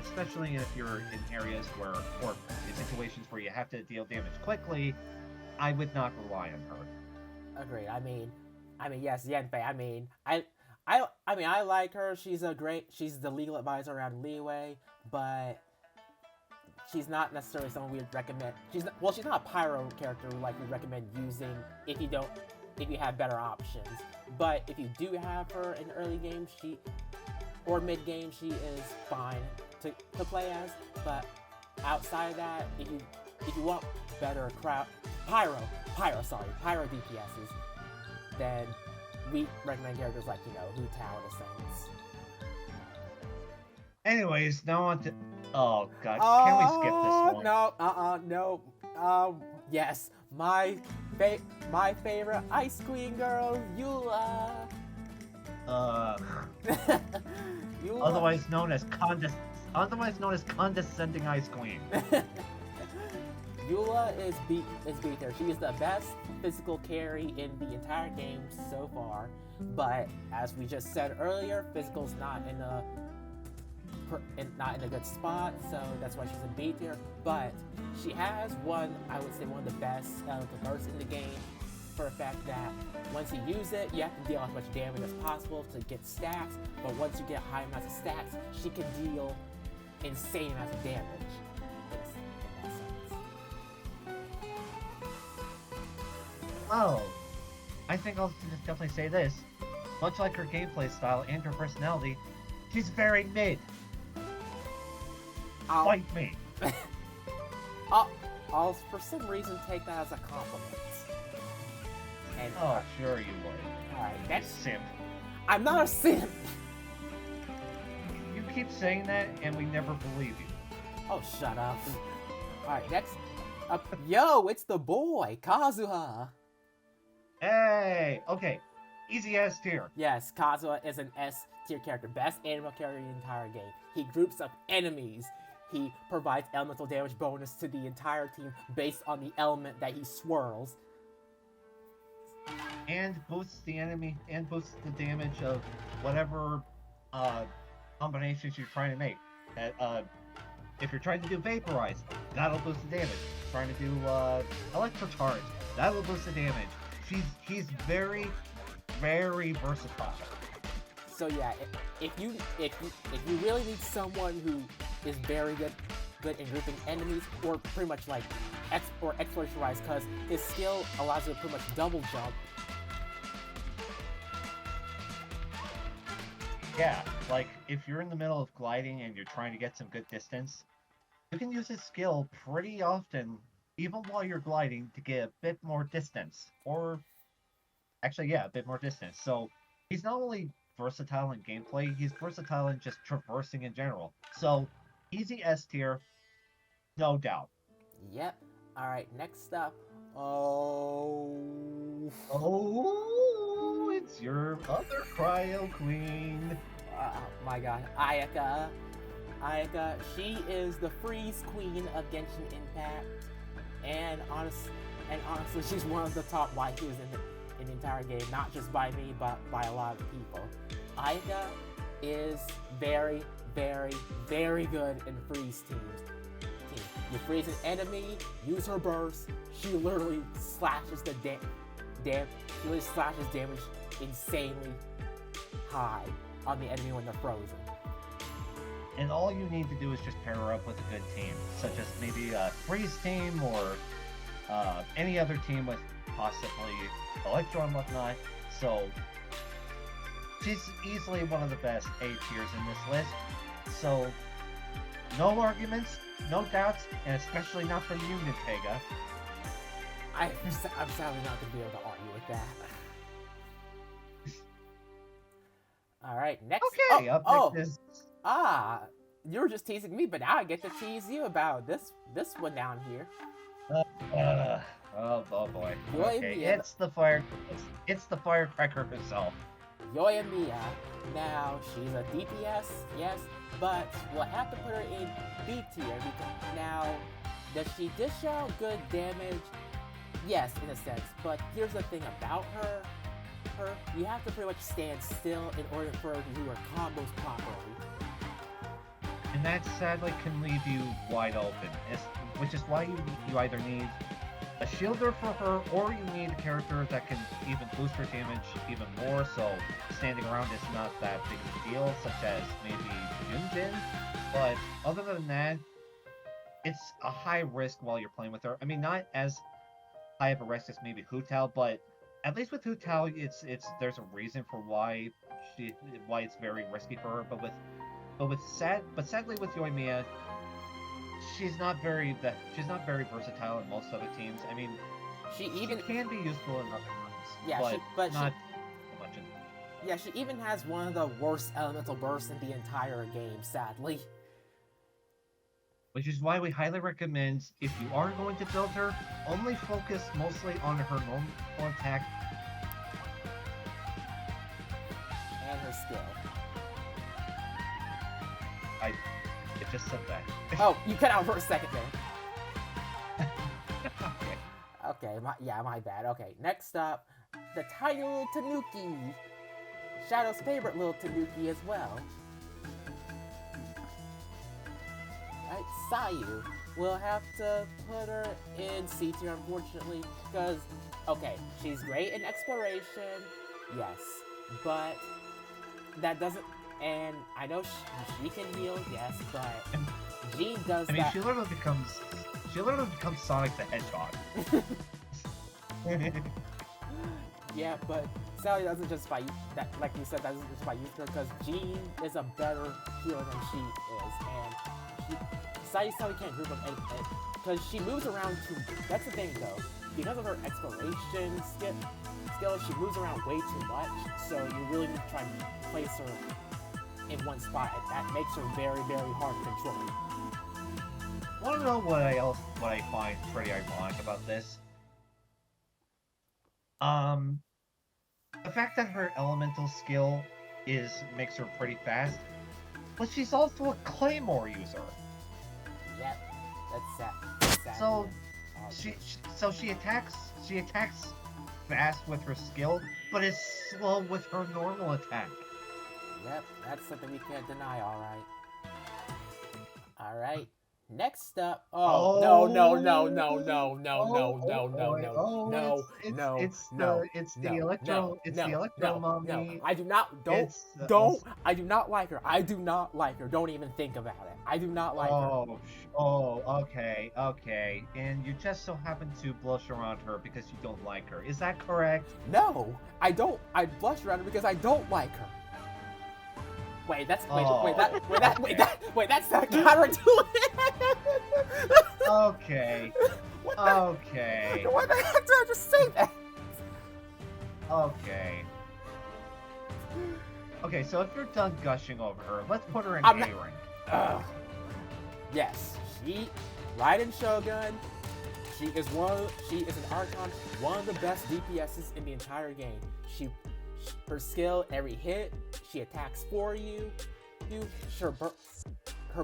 especially if you're in areas or in situations where you have to deal damage quickly, I would not rely on her. Agreed. I mean, yes, Yanfei. I like her. She's the legal advisor around Leeway, but she's not necessarily someone we would recommend. She's not a pyro character like we recommend using if you don't if you have better options. But if you do have her in early game, or mid game, she is fine to play as. But outside of that, if you want better pyro DPSs, then we recommend characters like Hu Tao and Ascendants. Anyways, now on to. Oh god, can we skip this one? No. Yes, my favorite Ice Queen girl, Eula. Eula. Otherwise known as condescending Ice Queen. Eula is beat there. She is the best physical carry in the entire game so far. But as we just said earlier, physical's not in a good spot, so that's why she's a B tier. But she has I would say one of the best elemental bursts in the game, for the fact that once you use it, you have to deal as much damage as possible to get stacks. But once you get high amounts of stacks, she can deal insane amounts of damage. In that sense. Oh, I think I'll just definitely say this. Much like her gameplay style and her personality, she's very mid. Fight me. I'll for some reason take that as a compliment. And, oh, sure you would. Alright, next. Simp. I'm not a simp! You keep saying that, and we never believe you. Oh, shut up. Alright, next up. Yo, it's the boy, Kazuha! Hey! Okay, easy S tier. Yes, Kazuha is an S tier character. Best animal character in the entire game. He groups up enemies. He provides elemental damage bonus to the entire team based on the element that he swirls. And boosts the enemy, and boosts the damage of whatever combinations you're trying to make. If you're trying to do Vaporize, that'll boost the damage. If you're trying to do Electrocharge, that'll boost the damage. He's very, very versatile. So yeah, if you really need someone who is very good in grouping enemies, or pretty much like exploration wise, because his skill allows you to pretty much double jump. Yeah, like if you're in the middle of gliding and you're trying to get some good distance, you can use his skill pretty often, even while you're gliding, to get a bit more distance. Or actually, yeah, a bit more distance. So he's not only versatile in gameplay, he's versatile in just traversing in general. So easy S tier, no doubt. Yep. Alright, next up. Oh, it's your other cryo queen. My god. Ayaka. She is the freeze queen of Genshin Impact. And honestly, she's one of the top waifus in the entire game. Not just by me, but by a lot of people. Ayaka is very, very, very good in freeze teams. You freeze an enemy, use her burst, she literally slashes the damage insanely high on the enemy when they're frozen. And all you need to do is just pair her up with a good team, such as maybe a freeze team or any other team with possibly Electro and whatnot. So she's easily one of the best A tiers in this list. So no arguments, no doubts, and especially not from you, Nintega. I'm sadly not going to be able to argue with that. Alright, next. Okay, up next is... You were just teasing me, but now I get to tease you about this one down here. Oh boy. Okay, Yoimiya. It's the firecracker herself. Yoimiya. Now, she's a DPS, yes, but we'll have to put her in B tier because now, does she dish out good damage? Yes, in a sense, but here's the thing about her, you have to pretty much stand still in order for her to do her combos properly. And that sadly can leave you wide open, which is why you either need a shielder for her, or you need a character that can even boost her damage even more, so standing around is not that big of a deal, such as maybe Yunjin. But other than that, it's a high risk while you're playing with her. I mean, not as high of a risk as maybe Hu Tao, but at least with Hu Tao, it's there's a reason for why it's very risky for her. But sadly with Yoimiya, she's not very versatile in most other teams. I mean, She she even can be useful in other ones, Yeah, but not so much in. yeah, she even has one of the worst elemental bursts in the entire game, sadly. Which is why we highly recommend, if you are going to build her, only focus mostly on her normal attack. And her skill. I just said that. Oh, you cut out for a second there. Okay. Okay, my bad. Okay, next up, the tiny little Tanuki. Shadow's favorite little Tanuki as well. Right, Sayu. We'll have to put her in C tier, unfortunately, because, okay, she's great in exploration, yes, but that doesn't, and I know she can heal, yes, but Jean does I mean, that. she literally becomes Sonic the Hedgehog. Yeah, but Sally doesn't just by that, like you said, doesn't just by using her, because Jean is a better healer than she is, and Sally can't group up because she moves around too. That's the thing though, because of her exploration skill, she moves around way too much. So you really need to try and place her in one spot, and that makes her very, very hard to control. Want to know what I find pretty ironic about this? The fact that her elemental skill makes her pretty fast, but she's also a claymore user. Yep, that's sad. So she attacks fast with her skill, but is slow with her normal attack. Yep, that's something we can't deny. All right. Next up, no, it's the electro mommy. I do not like her. I do not like her. Don't even think about it. I do not like her. Okay. And you just so happen to blush around her because you don't like her. Is that correct? No, I don't. I blush around her because I don't like her. Wait, that's not counterintuitive. Okay. Okay. Why the heck did I just say that? Okay. Okay, so if you're done gushing over her, let's put her in I'm A not- rank. Yes, Raiden Shogun. She is an Archon, one of the best DPSs in the entire game. Her skill, every hit, she attacks for you. Her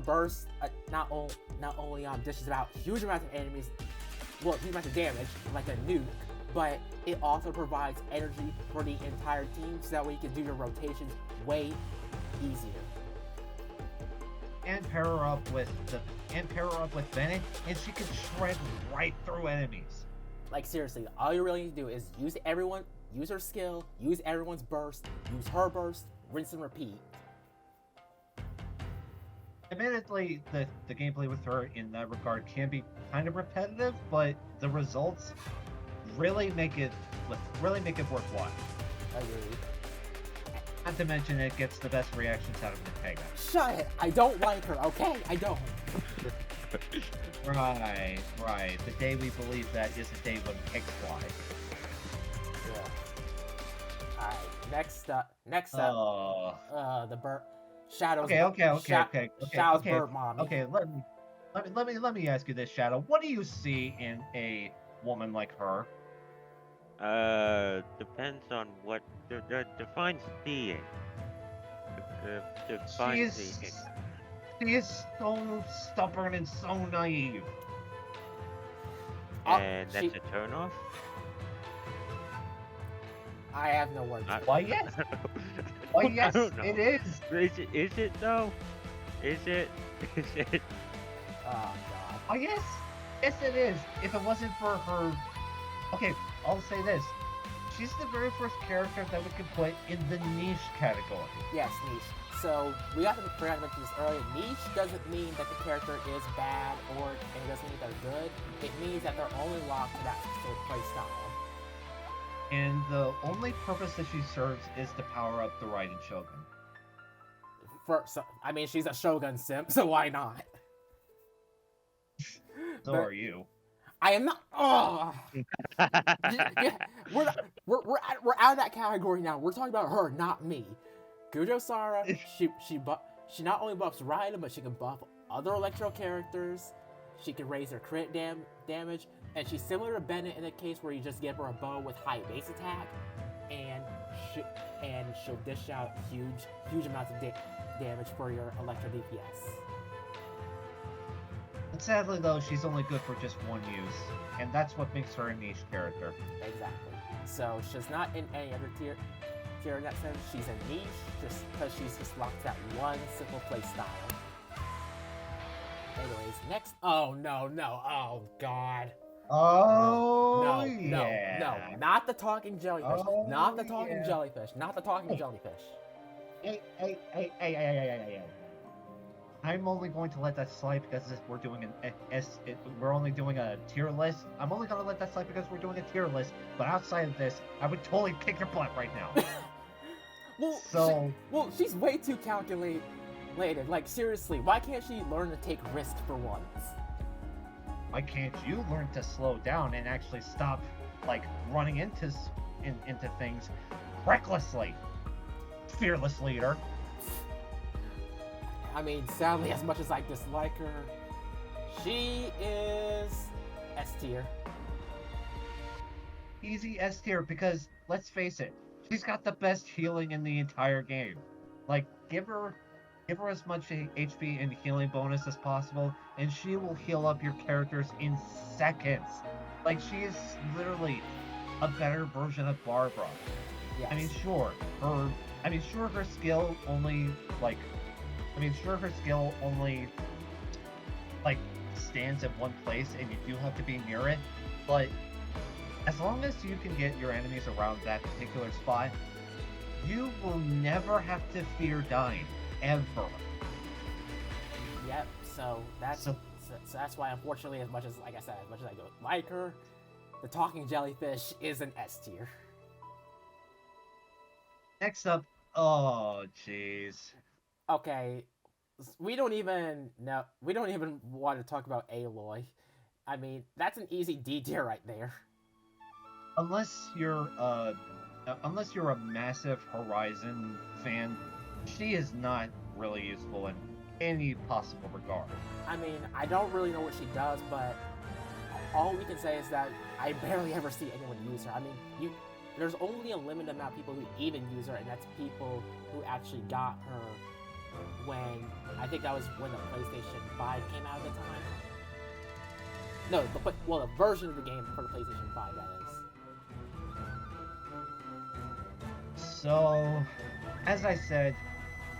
burst not only dishes out huge amounts of enemies, huge amounts of damage like a nuke, but it also provides energy for the entire team, so that way you can do your rotations way easier. And pair her up with Bennett, and she can shred right through enemies. Like seriously, all you really need to do is use her skill, use everyone's burst, use her burst, rinse and repeat. Admittedly, the gameplay with her in that regard can be kind of repetitive, but the results really make it worthwhile. Agreed. Not to mention it gets the best reactions out of Nintendo. Shut it! I don't like her, okay? I don't. Right. The day we believe that is the day when pigs fly. Yeah. Alright, next up, the bird. Shadows. Okay. Shadow's bird mommy. Okay, let me ask you this, Shadow. What do you see in a woman like her? Depends on what defines seeing. Defines seeing. She is so stubborn and so naive. And that's a turnoff? I have no words. Why yes? Why yes, it is. Is it though? Is it? Oh god. Oh yes, yes it is. If it wasn't for her, okay, I'll say this: she's the very first character that we could put in the niche category. Yes, niche. So we forgot to mention this earlier. Niche doesn't mean that the character is bad, or it doesn't mean they're good. It means that they're only locked to that specific play style. and the only purpose that she serves is to power up the Raiden Shogun. I mean, she's a Shogun simp, so why not? So But are you. I am not. Oh, yeah, we're out of that category now. We're talking about her, not me. Gujo Sara, she not only buffs Raiden, but she can buff other Electro characters. She can raise her crit damage, and she's similar to Bennett in a case where you just give her a bow with high base attack, and she'll dish out huge amounts of damage for your Electro DPS. But sadly, though, she's only good for just one use, and that's what makes her a niche character. Exactly. So she's not in any other tier in that sense. She's a niche just because she's just locked that one simple play style. Anyways, next. Oh no! Oh god! Oh No! Not the talking jellyfish! Oh, Not the talking yeah. jellyfish! Not the talking jellyfish! Hey. I'm only going to let that slide because we're doing we're only doing a tier list. I'm only going to let that slide because we're doing a tier list. But outside of this, I would totally kick your butt right now. She's way too calculated. Like seriously, why can't she learn to take risks for once? Why can't you learn to slow down and actually stop, like, running into things recklessly? Fearless leader. I mean, sadly, as much as I dislike her, she is S tier. Easy S tier because, let's face it, she's got the best healing in the entire game. Like, give her as much HP and healing bonus as possible, and she will heal up your characters in seconds. Like, she is literally a better version of Barbara. Yes. I mean, sure, her skill only stands in one place, and you do have to be near it. But as long as you can get your enemies around that particular spot, you will never have to fear dying, ever. Yep. So that's why, unfortunately, as much as I don't like her, the talking jellyfish is an S tier. Next up, oh jeez. Okay, we don't even want to talk about Aloy. I mean, that's an easy D tier right there. Unless you're a massive Horizon fan, she is not really useful in any possible regard. I mean, I don't really know what she does, but all we can say is that I barely ever see anyone use her. I mean, there's only a limited amount of people who even use her, and that's people who actually got her when, I think that was when the PlayStation 5 came out at the time. No, the version of the game for the PlayStation 5, that is. So, as I said,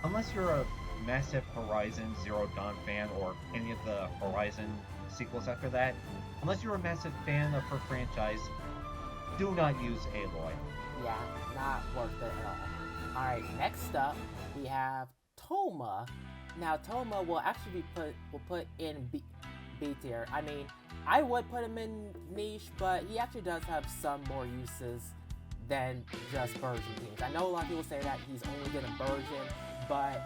unless you're a massive Horizon Zero Dawn fan or any of the Horizon sequels after that, unless you're a massive fan of her franchise, do not use Aloy. Yeah, not worth it at all. Alright, next up, we have Toma. Now, Toma will actually be put in B tier. I mean, I would put him in niche, but he actually does have some more uses than just version teams. I know a lot of people say that he's only good in version, but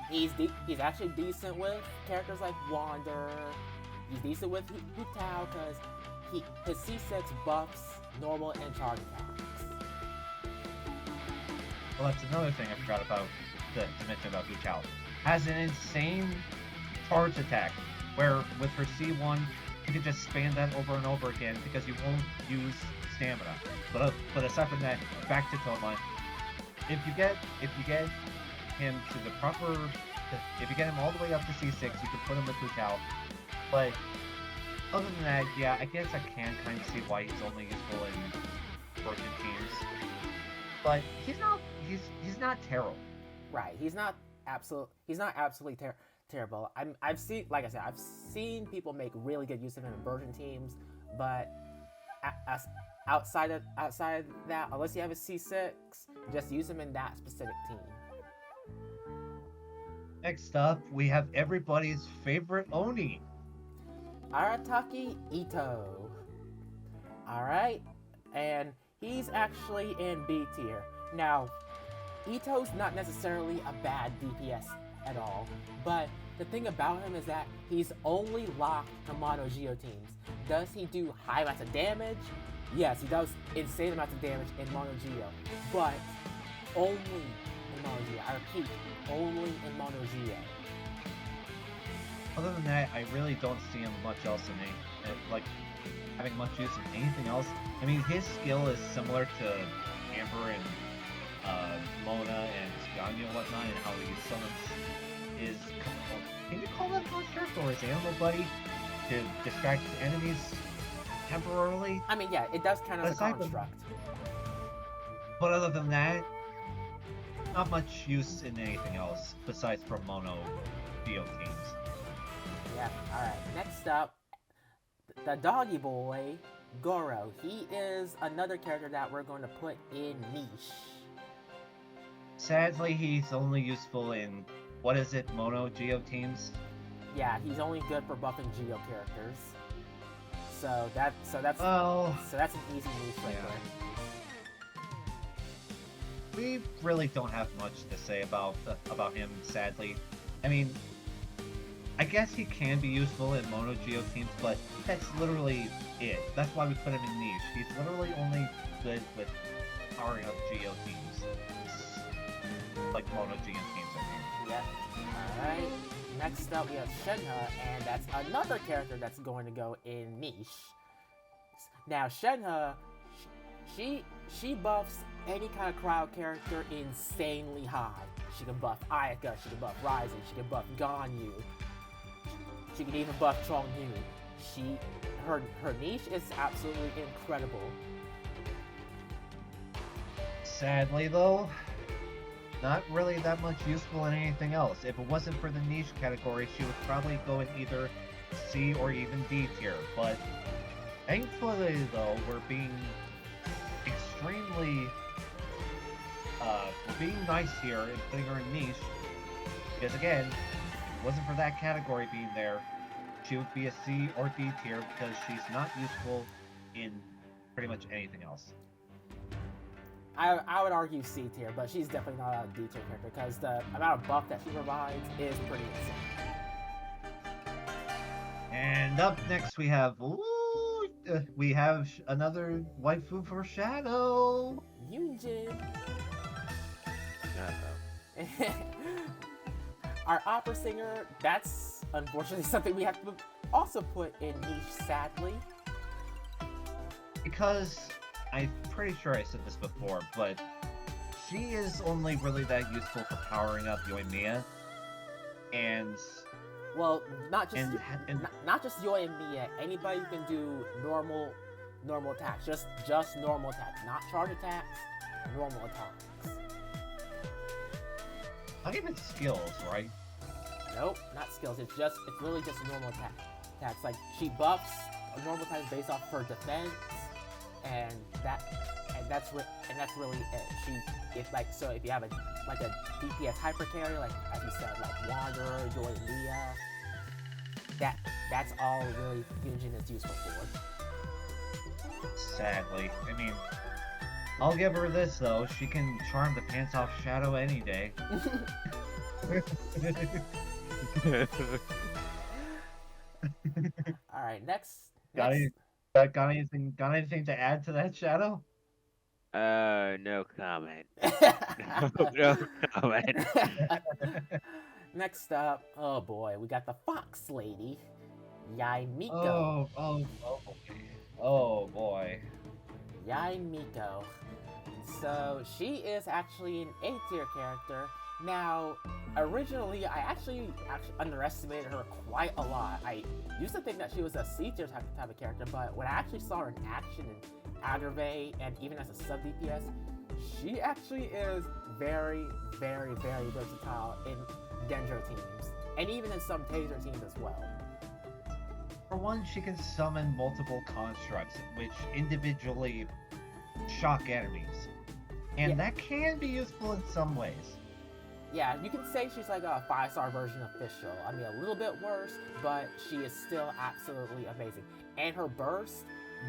he's actually decent with characters like Wander. He's decent with Hu Tao because his C6 buffs normal and charge attacks. Well, that's another thing I forgot about to mention about Hu Tao. Has an insane charge attack, where with her C1, you can just spam that over and over again because you won't use stamina. But aside from that, back to Toma. If you get him to the proper, if you get him all the way up to C6, you can put him with Hu Tao. But other than that, yeah, I guess I can kind of see why he's only useful in version teams. But he's not terrible. Right, he's not absolutely terrible. I've seen people make really good use of him in version teams, but outside of that, unless you have a C6, just use him in that specific team. Next up, we have everybody's favorite Oni. Arataki Ito. Alright, and He's actually in B tier. Now, Ito's not necessarily a bad DPS at all, but the thing about him is that he's only locked to mono Geo teams. Does he do high amounts of damage? Yes, he does insane amounts of damage in mono Geo, but only in mono Geo. I repeat, only in mono Geo. Other than that, I really don't see him much else in like having much use in anything else. I mean, his skill is similar to Amber and Mona and Spiagno and whatnot, and how he summons his, can you call that construct or his animal buddy to distract his enemies temporarily? I mean, yeah, it does count as a Aside from- construct. But other than that, not much use in anything else besides for mono Geo teams. Yeah, alright. Next up, the doggy boy, Goro. He is another character that we're going to put in niche. Sadly, he's only useful in, what is it, mono Geo teams? Yeah, he's only good for buffing Geo characters. So that's Well, an easy niche right yeah. We really don't have much to say about him, sadly. I mean, I guess he can be useful in mono Geo teams, but that's literally it. That's why we put him in niche. He's literally only good with powering up Geo teams. Like mono Geo teams, I mean. Yeah. Alright. Next up we have Shenhe, and that's another character that's going to go in niche. Now Shenhe, she buffs any kind of crowd character insanely high. She can buff Ayaka, she can buff Rising, she can buff Ganyu. She can even buff Chongyu. Her niche is absolutely incredible. Sadly, though, not really that much useful in anything else. If it wasn't for the niche category, she would probably go in either C or even D tier. But thankfully, though, we're being extremely, we're being nice here and putting her in niche. Because again, if it wasn't for that category being there, she would be a C or D tier because she's not useful in pretty much anything else. I would argue C tier, but she's definitely not a D tier character because the amount of buff that she provides is pretty insane. And up next we have another waifu for Shadow. Yunjin. Uh-oh. Our opera singer, that's unfortunately something we have to also put in niche, sadly. Because I'm pretty sure I said this before, but she is only really that useful for powering up Yoimiya. And Well, not just And- not just Yoi and Mia. Anybody who can do normal attacks, just normal attacks, not charge attacks, normal attacks. not even skills, right? Nope, not skills. It's really just normal attacks. Like she buffs normal attacks based off her defense, and that's really it. If you have a DPS hyper carry, like as you said, like Wanderer, Joy, and Mia, that's all really Yunjin is useful for. Sadly. I mean, I'll give her this though. She can charm the pants off Shadow any day. All right, next. Got anything to add to that, Shadow? No comment. No comment. Next up, oh boy, we got the Fox Lady, Yai Miko. Oh boy. Yai Miko. So she is actually an A tier character. Now, originally, I actually underestimated her quite a lot. I used to think that she was a C tier type of character, but when I actually saw her in action in Aggravate and even as a sub DPS, she actually is very, very, very versatile in Genjo teams, and even in some Taser teams as well. For one, she can summon multiple constructs, which individually shock enemies. And Yeah. that can be useful in some ways. Yeah, you can say she's like a 5-star version of Fischl. I mean, a little bit worse, but she is still absolutely amazing. And her burst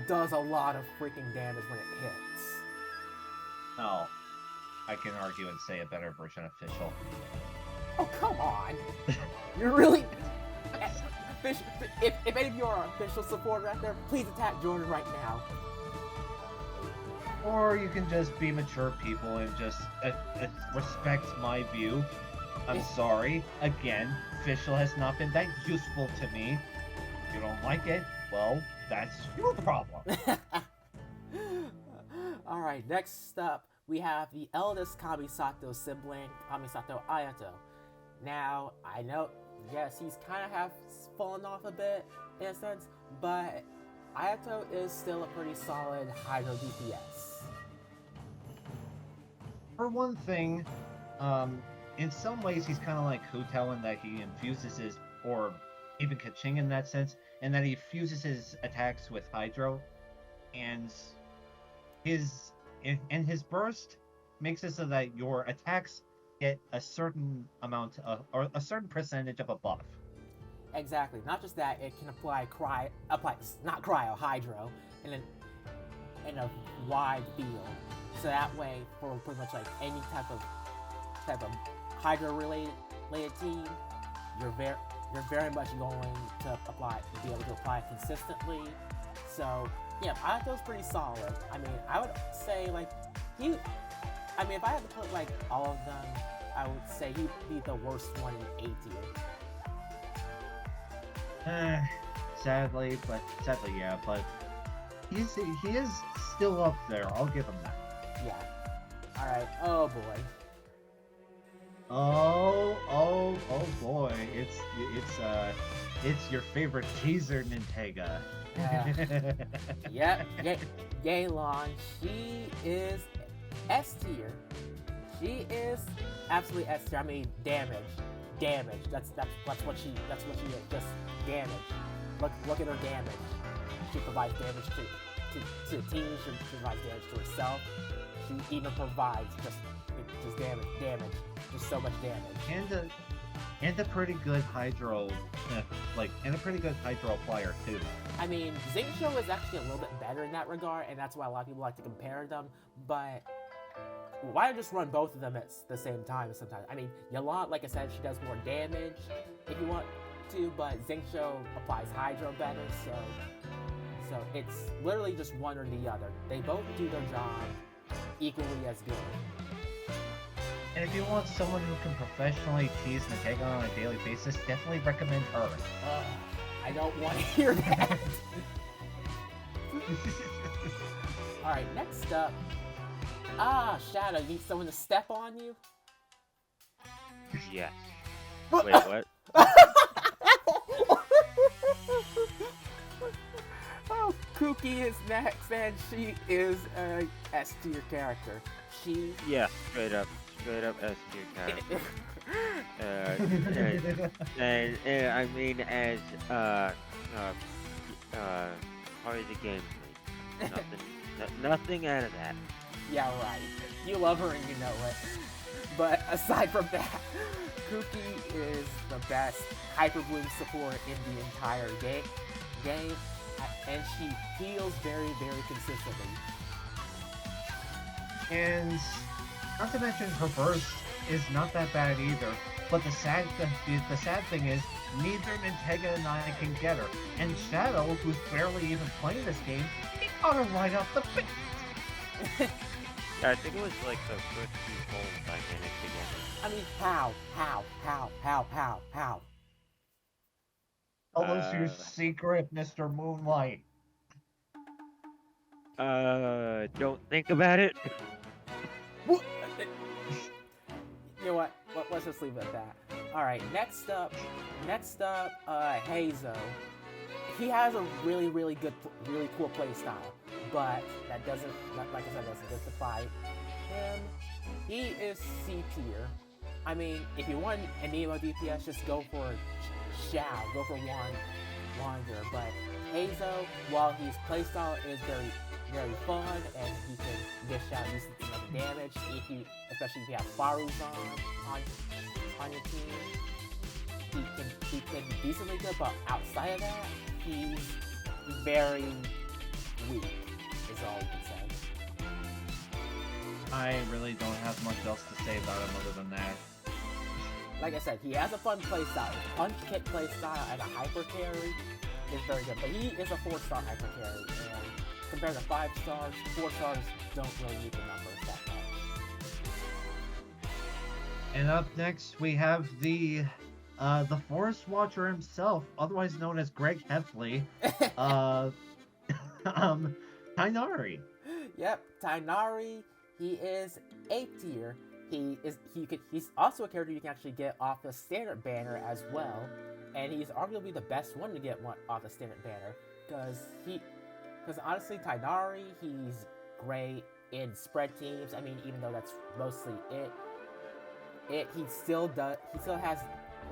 does a lot of freaking damage when it hits. Oh, I can argue and say a better version of Fischl. Oh, come on. You're really... If any of you are official supporters out there, please attack Jordan right now. Or you can just be mature people and just respect my view. I'm sorry. Again, Fischl has not been that useful to me. If you don't like it, well, that's your problem. Alright, next up, we have the eldest Kamisato sibling, Kamisato Ayato. Now, I know, yes, he's kind of have fallen off a bit, in a sense, but Ayato is still a pretty solid Hydro DPS. For one thing, in some ways he's kind of like Hutao in that he infuses his, or even Kaching in that sense, in that he fuses his attacks with Hydro, and his burst makes it so that your attacks get a certain amount of, or a certain percentage of a buff. Exactly. Not just that, it can apply Hydro in a wide field. So that way, for pretty much like any type of Hydro related team, you're very much going to be able to apply it consistently. So yeah, Ayato's pretty solid. I mean, I would say like if I had to put like all of them, I would say he'd be the worst one in A tier. Sadly, yeah, but he is still up there. I'll give him that. Yeah. All right. Oh boy. Oh boy! It's your favorite teaser, Nintega. Yep. Yelan. She is S tier. She is absolutely S tier. I mean, damage. That's what she is. Just damage. Look at her damage. She provides damage to the team. She provides damage to herself. She even provides just damage. Just so much damage. And a pretty good Hydro, and a pretty good Hydro player too. I mean, Xingqiu is actually a little bit better in that regard, and that's why a lot of people like to compare them. But why not just run both of them at the same time sometimes? I mean, Yelan, like I said, she does more damage if you want to, but Xingqiu applies Hydro better, so it's literally just one or the other. They both do their job equally as good. And if you want someone who can professionally tease Nintendo on a daily basis, definitely recommend her. I don't want to hear that. Alright, next up. Shadow, you need someone to step on you? Yes. Wait, what? Oh, Kuki is next, and she is a S tier character. Yeah, straight up S tier character. and I mean, as part of the game, nothing out of that. Yeah, right. You love her and you know it. But aside from that, Kuki is the best Hyper Bloom support in the entire game, and she heals very, very consistently. And not to mention her burst is not that bad either. But the sad thing is, neither Nintega and I can get her. And Shadow, who's barely even playing this game, he got her right off the bat. Yeah, I think it was like the first two holes I managed to get her. I mean, how? Tell us your secret, Mr. Moonlight. Don't think about it. What? You know what? Let's just leave it at that. Alright, next up, Hazo. He has a really, really good, really cool playstyle, but that doesn't, like I said, doesn't justify him. He is C tier. I mean, if you want an emo DPS, just go for Xiao, go for Wander. But Hazo, while his playstyle is very, very fun and he can dish out decent amount of damage, especially if you have Faruz on your team, he can be decently good. But outside of that, he's very I really don't have much else to say about him other than that. Like I said, he has a fun playstyle. His punch kick playstyle and a hyper carry is very good. But he is a 4-star hyper carry, and compared to 5 stars, 4 stars don't really meet the numbers that much. And up next we have the Forest Watcher himself, otherwise known as Greg Heffley, Tainari. Yep, Tainari. He is A tier. He's also a character you can actually get off the standard banner as well, and he's arguably the best one to get one off the standard banner because honestly, Tainari, he's great in spread teams. I mean, even though that's mostly he still has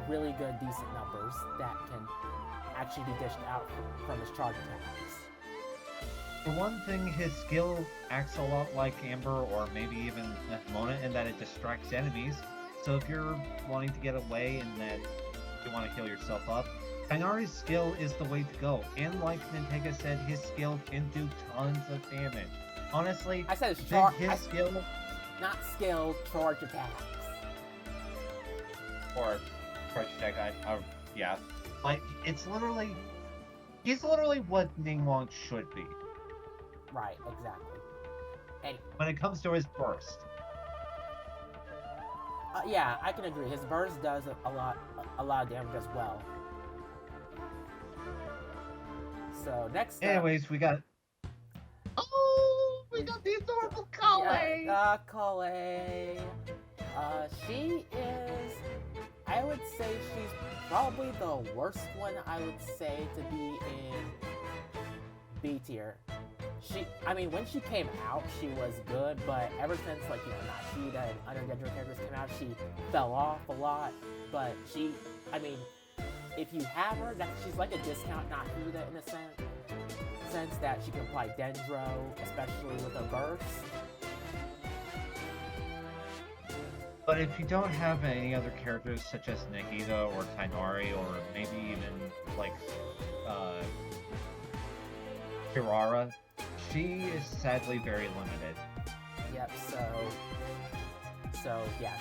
really good, decent numbers that can actually be dished out from his charge attacks. For one thing, his skill acts a lot like Amber or maybe even Mona in that it distracts enemies. So if you're wanting to get away and that you want to heal yourself up, Tainari's skill is the way to go. And like Nintega said, his skill can do tons of damage. Honestly, I said his skill, not skill, charge attacks. Or charge attack, yeah. Like, he's literally what Ningguang should be. Right, exactly. And when it comes to his burst. yeah, I can agree. His burst does a lot of damage as well. So next up, anyways, we got the adorable Kale! Yeah, Kale. She is, I would say she's probably the worst one, I would say, to be in B tier. I mean, when she came out, she was good, but ever since, like, Nashida and other Dendro characters came out, she fell off a lot. But I mean, if you have her, she's like a discount Nashida in a sense that she can apply Dendro, especially with her bursts. But if you don't have any other characters such as Nahida or Tainari or maybe even, like, Kirara, she is sadly very limited. Yep, so yeah,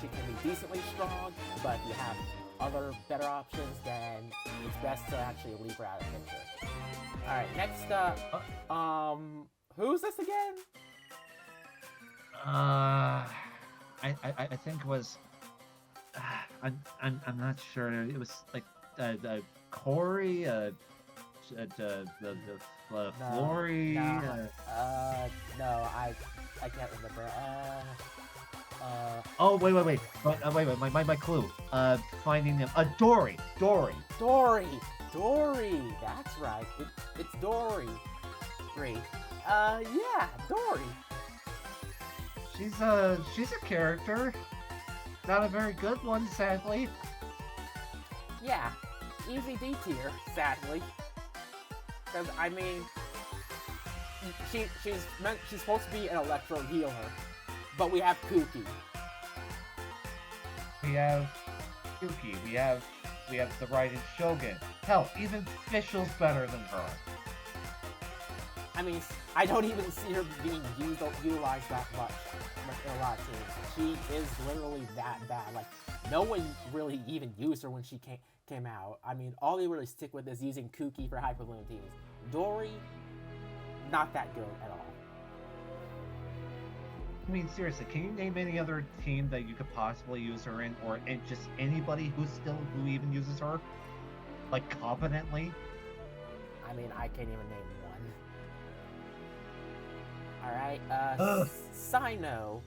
she can be decently strong, but if you have other better options, then it's best to actually leave her out of the picture. Alright, next up, who's this again? I think it was, I'm not sure. It was like Corey, the Flory. No, I can't remember. Oh wait. My clue. Finding them. Dory. That's right. It's Dory. Yeah, Dory. She's a character. Not a very good one, sadly. Yeah, easy D tier, sadly. Because I mean, she's supposed to be an electro healer, but we have Kuki. We have Kuki. We have the Raiden Shogun. Hell, even Fischl's better than her. I mean, I don't even see her being utilized that much in a lot of teams. She is literally that bad. Like, no one really even used her when she came out. I mean, all they really stick with is using Kuki for Hyper Balloon teams. Dory, not that good at all. I mean, seriously, can you name any other team that you could possibly use her in, or just anybody who even uses her, like, competently? I mean, I can't even name one. Alright, Sino.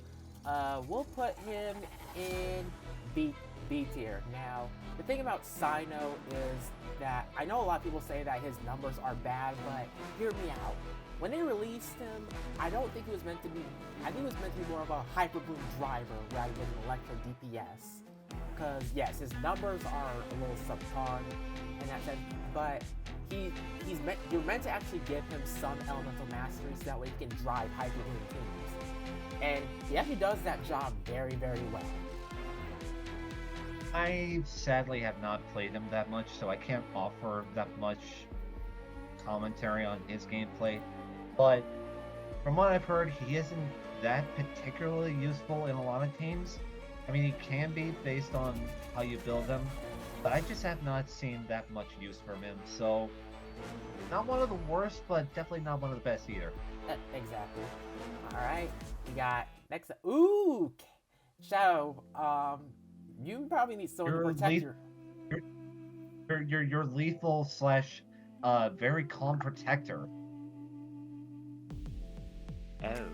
We'll put him in B tier. Now, the thing about Sino is that I know a lot of people say that his numbers are bad, but hear me out. When they released him, I don't think he was meant to be. I think it was meant to be more of a Hyper Bloom driver rather than an Electro DPS. Because yes, his numbers are a little subpar in that sense, but you're meant to actually give him some elemental mastery so that way he can drive Hyper Bloom teams. And he actually does that job very, very well. I sadly have not played him that much, so I can't offer that much commentary on his gameplay. But from what I've heard, he isn't that particularly useful in a lot of teams. I mean, he can be based on how you build them, but I just have not seen that much use from him. So, not one of the worst, but definitely not one of the best either. Exactly. All right, we got next. Ooh, Shadow. You probably need someone to protect your. Your lethal slash very calm protector. Oh.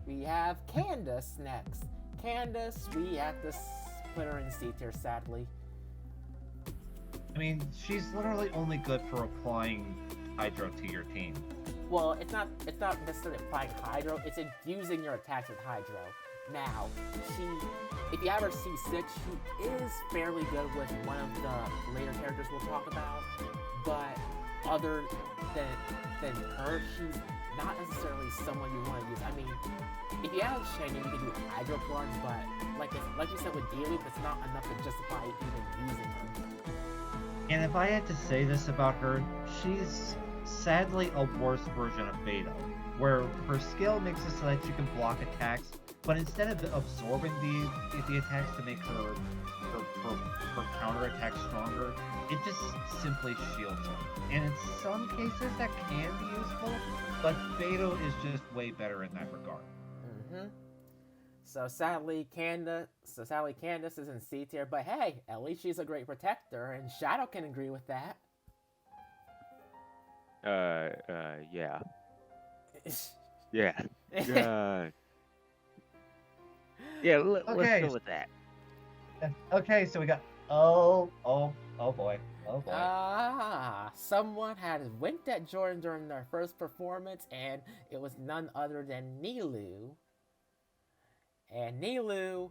We have Candace next. Candace, we have to put her in C tier, sadly. I mean, she's literally only good for applying Hydro to your team. Well, it's not necessarily applying Hydro, it's infusing your attacks with Hydro. Now, if you have her C6, she is fairly good with one of the later characters we'll talk about, but other than her, she's not necessarily someone you want to use. I mean, if you have Shiny, you can do Hydro plunge, but like you said with D-Loop, it's not enough to justify even using her. And if I had to say this about her, she's sadly a worse version of Beto, where her skill makes it so that you can block attacks, but instead of absorbing the attacks to make her counter attack stronger, it just simply shields her. And in some cases that can be useful, but Beto is just way better in that regard. Mm-hmm. So sadly, Candace is in C tier, but hey, at least she's a great protector, and Shadow can agree with that. Yeah. Yeah. Yeah, let's Okay. go with that. Okay, so we got oh boy. Someone had winked at Jordan during their first performance, and it was none other than Nilou. And Nilou,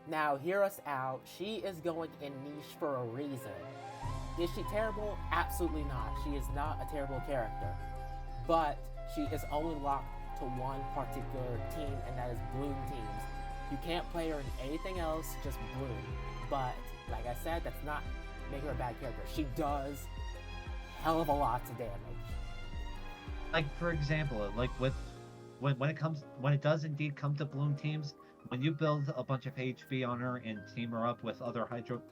now hear us out, she is going in niche for a reason. Is she terrible? Absolutely not. She is not a terrible character. But she is only locked to one particular team, and that is Bloom teams. You can't play her in anything else, just Bloom. But, like I said, that's not making her a bad character. She does hell of a lot of damage. Like, for example, like with when it does indeed come to Bloom teams, when you build a bunch of HP on her and team her up with other Hydro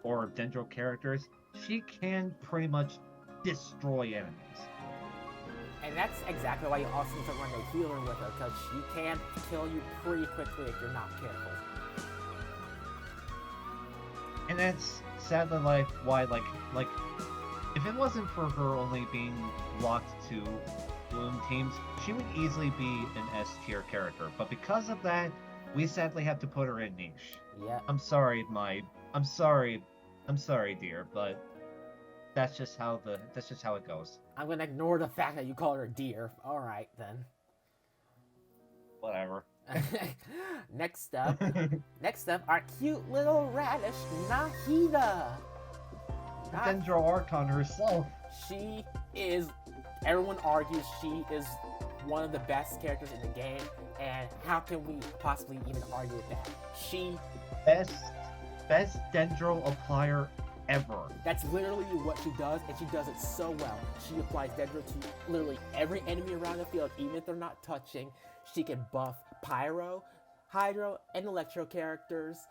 or Dendro characters, she can pretty much destroy enemies. And that's exactly why you also need to run a healer with her, because she can kill you pretty quickly if you're not careful. And that's sadly why if it wasn't for her only being locked to Bloom teams, she would easily be an S tier character. But because of that, we sadly have to put her in niche. Yeah. I'm sorry, dear, but that's just how it goes. I'm gonna ignore the fact that you call her dear. Alright then. Whatever. Next up, our cute little radish, Nahida. Dendro Archon herself. She is, everyone argues she is one of the best characters in the game, and how can we possibly even argue with that? She best Dendro applier ever. That's literally what she does, and she does it so well. She applies Dendro to literally every enemy around the field, even if they're not touching. She can buff Pyro, Hydro, and Electro characters.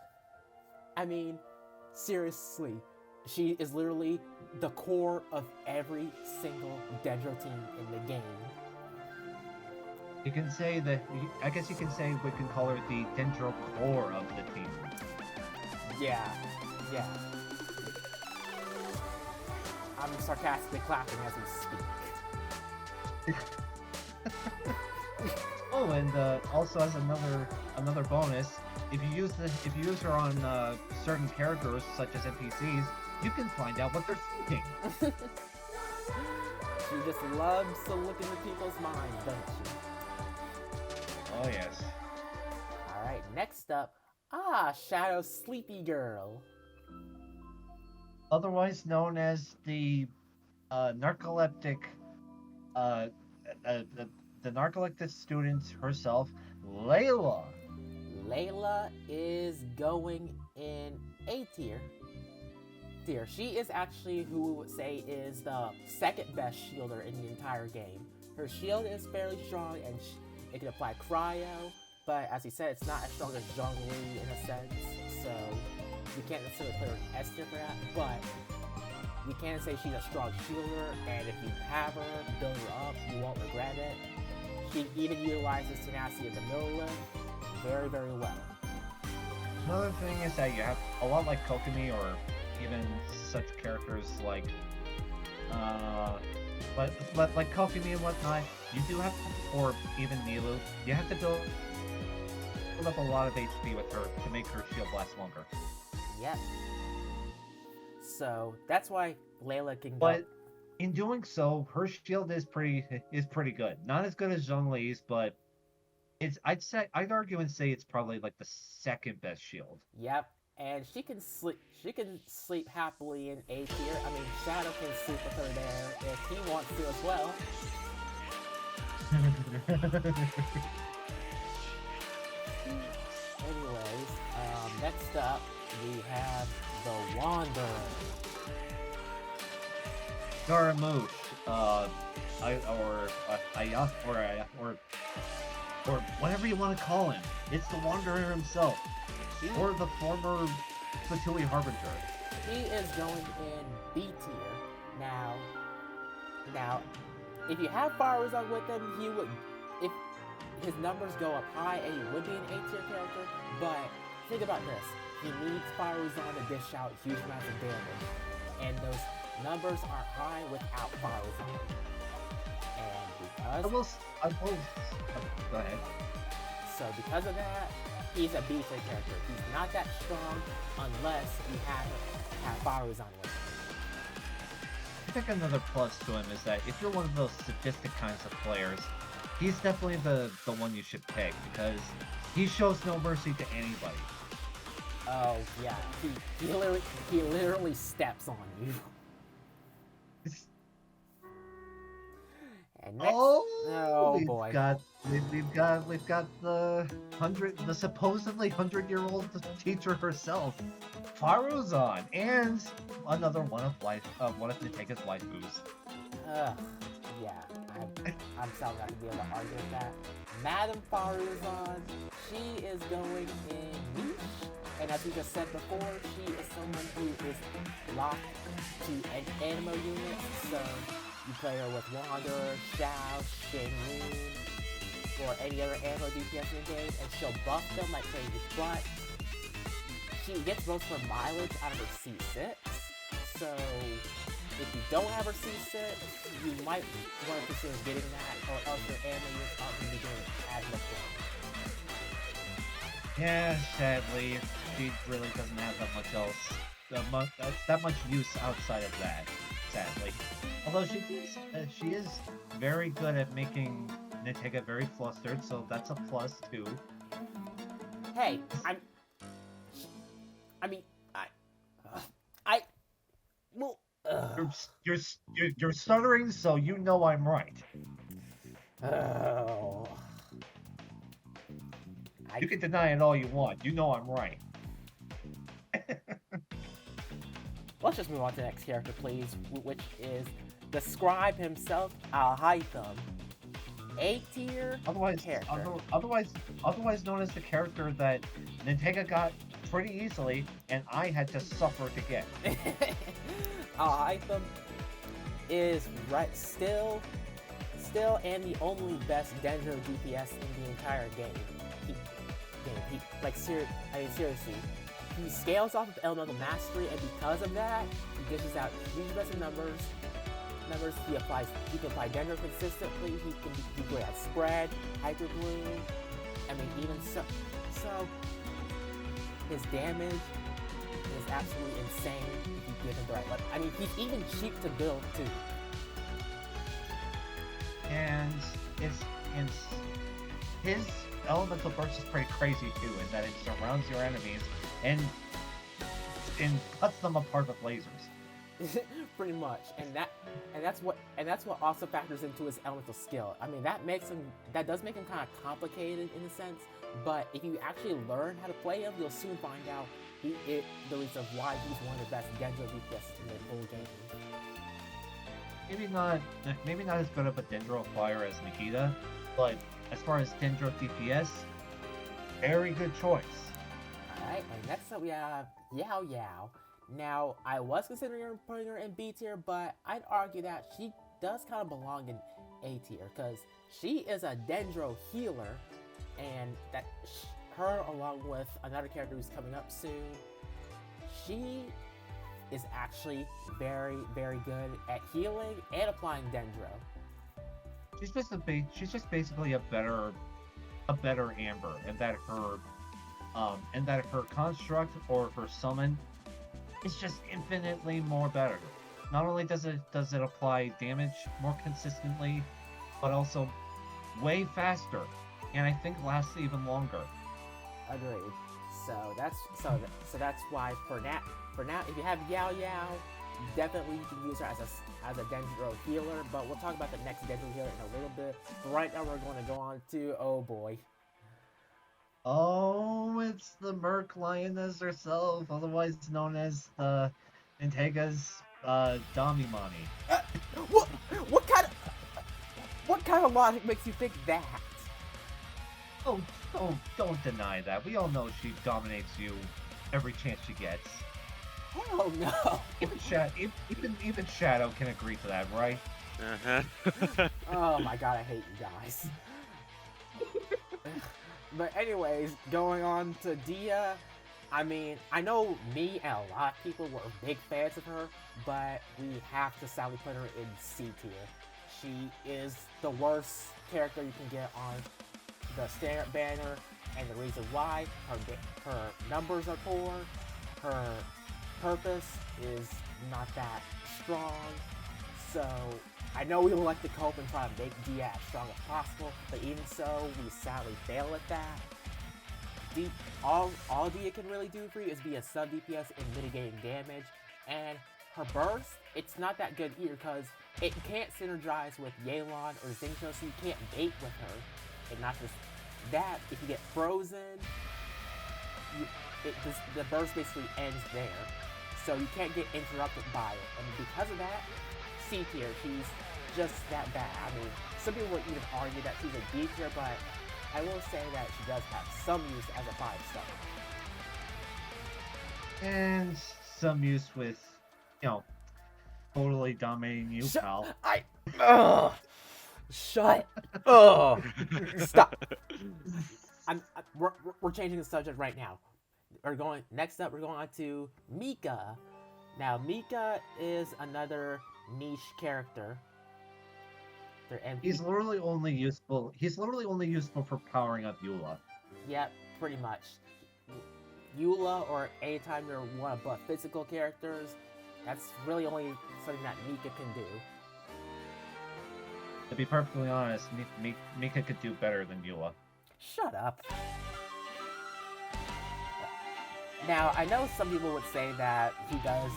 I mean, seriously, she is literally the core of every single Dendro team in the game. You can say that, I guess you can say we can call her the Dendro core of the team. Yeah. I'm sarcastically clapping as we speak. Oh, and also as another bonus, if you use her on certain characters such as NPCs, you can find out what they're thinking. She just loves to look into people's minds, doesn't she? Oh yes. Alright, next up, Shadow Sleepy Girl. Otherwise known as the narcoleptic the narcoleptic student herself, Layla. Layla is going in A tier. She is actually who we would say is the second best shielder in the entire game. Her shield is fairly strong, and it can apply cryo, but as he said, it's not as strong as Zhongli in a sense, so we can't necessarily put her in S tier for that, but we can say she's a strong shieldder, and if you have her, build her up, you won't regret it. She even utilizes tenacity in the middle lane very, very well. Another thing is that you have a lot like Kokomi or even such characters like like Kokomi and whatnot, you do have to, or even Nilu, you have to build up a lot of HP with her to make her shield last longer. Yep. So that's why Layla can go. But in doing so, her shield is pretty good. Not as good as Zhongli's, but I'd argue and say it's probably like the second best shield. Yep. And she can sleep happily in A tier. I mean, Shadow can sleep with her there if he wants to as well. Anyways, next up we have the Wanderer. Scaramouche, or whatever you want to call him. It's the Wanderer himself, or the former Fatui Harbinger. He is going in B tier. Now, if you have Faruzan with him, he would, if his numbers go up high, and he would be an A tier character. But think about this: he needs Faruzan to dish out huge amounts of damage, and those numbers aren't high without Faruzan. And because Go ahead. So because of that, he's a B tier character. He's not that strong unless you have Faruzan with him. I think another plus to him is that if you're one of those sadistic kinds of players, he's definitely the one you should pick, because he shows no mercy to anybody. Oh yeah, he literally steps on you. And next, We've got the supposedly 100-year-old teacher herself, Faruzan, and another one of Nitega's waifus. Yeah, I'm sorry not to be able to argue with that. Madame Faruzan, she is going in niche, and as we just said before, she is someone who is locked to an animo unit, so you play her with Wanderer, Xiao, Shenmue, or any other animo DPS in the game, and she'll buff them like crazy, but she gets most of her mileage out of her C6, so if you don't have her C6, you might want to consider getting that, or else your animo units aren't going to be doing as much damage. Yeah, sadly, she really doesn't have that much else, that much use outside of that, sadly. Although she is very good at making Nitega very flustered, so that's a plus too. Hey, You're stuttering, so you know I'm right. Oh. You can deny it all you want. You know I'm right. Let's just move on to the next character, please, which is the scribe himself, Alhaitham. A tier character. Otherwise known as the character that Nintega got pretty easily, and I had to suffer to get. Alhaitham is still and the only best Dendro DPS in the entire game. Seriously, he scales off of Elemental Mastery, and because of that, he dishes out huge amounts of numbers. He can apply Dendro consistently. He can play out Spread, Hyper Bloom. I mean, even so, his damage is absolutely insane if you give him the right weapon. I mean, he's even cheap to build too. And his elemental burst is pretty crazy too, in that it surrounds your enemies and cuts them apart with lasers. Pretty much, and that's what also factors into his elemental skill. I mean, that does make him kind of complicated in a sense, but if you actually learn how to play him, you'll soon find out the reason why he's one of the best Dendro DPS in the whole game. Maybe not as good of a Dendro acquire as Nikita, but as far as Dendro DPS, very good choice. Alright, and next up we have Yao Yao. Now, I was considering putting her in B tier, but I'd argue that she does kind of belong in A tier, because she is a Dendro healer, and that her, along with another character who's coming up soon, she is actually very, very good at healing and applying Dendro. She's just basically a better Amber, and that her construct or her summon is just infinitely more better. Not only does it apply damage more consistently, but also way faster, and I think lasts even longer. Agreed. So that's why for now, if you have Yao Yao, definitely you can use her as a Dendro healer. But we'll talk about the next Dendro healer in a little bit. But right now we're going to go on to, oh boy. Oh, it's the Merc Lioness herself, otherwise known as the Intega's Damimani. What kind of logic makes you think that? Oh, don't deny that. We all know she dominates you every chance she gets. Hell no. Even Shadow can agree to that, right? Uh-huh. Oh my god, I hate you guys. But anyways, going on to Dia. I mean, I know me and a lot of people were big fans of her, but we have to sadly put her in C tier. She is the worst character you can get on the standard banner, and the reason why, her numbers are poor, her purpose is not that strong, so I know we would like to cope and try to make Dia as strong as possible, but even so, we sadly fail at that. All Dia can really do for you is be a sub DPS in mitigating damage, and her burst, it's not that good either because it can't synergize with Yelan or Xingqiu, so you can't bait with her. And not just that, if you get frozen, the burst basically ends there. So you can't get interrupted by it. And because of that, C tier, she's just that bad. I mean, some people would even argue that she's a D tier, but I will say that she does have some use as a 5-star. And some use with, totally dominating you, pal. Shut up! Stop! We're changing the subject right now. Next up, we're going on to Mika. Now, Mika is another niche character. He's literally only useful for powering up Eula. Yeah, pretty much. Eula, or anytime you want to buff physical characters, that's really only something that Mika can do. To be perfectly honest, Mika could do better than Eula. Shut up. Now, I know some people would say that he does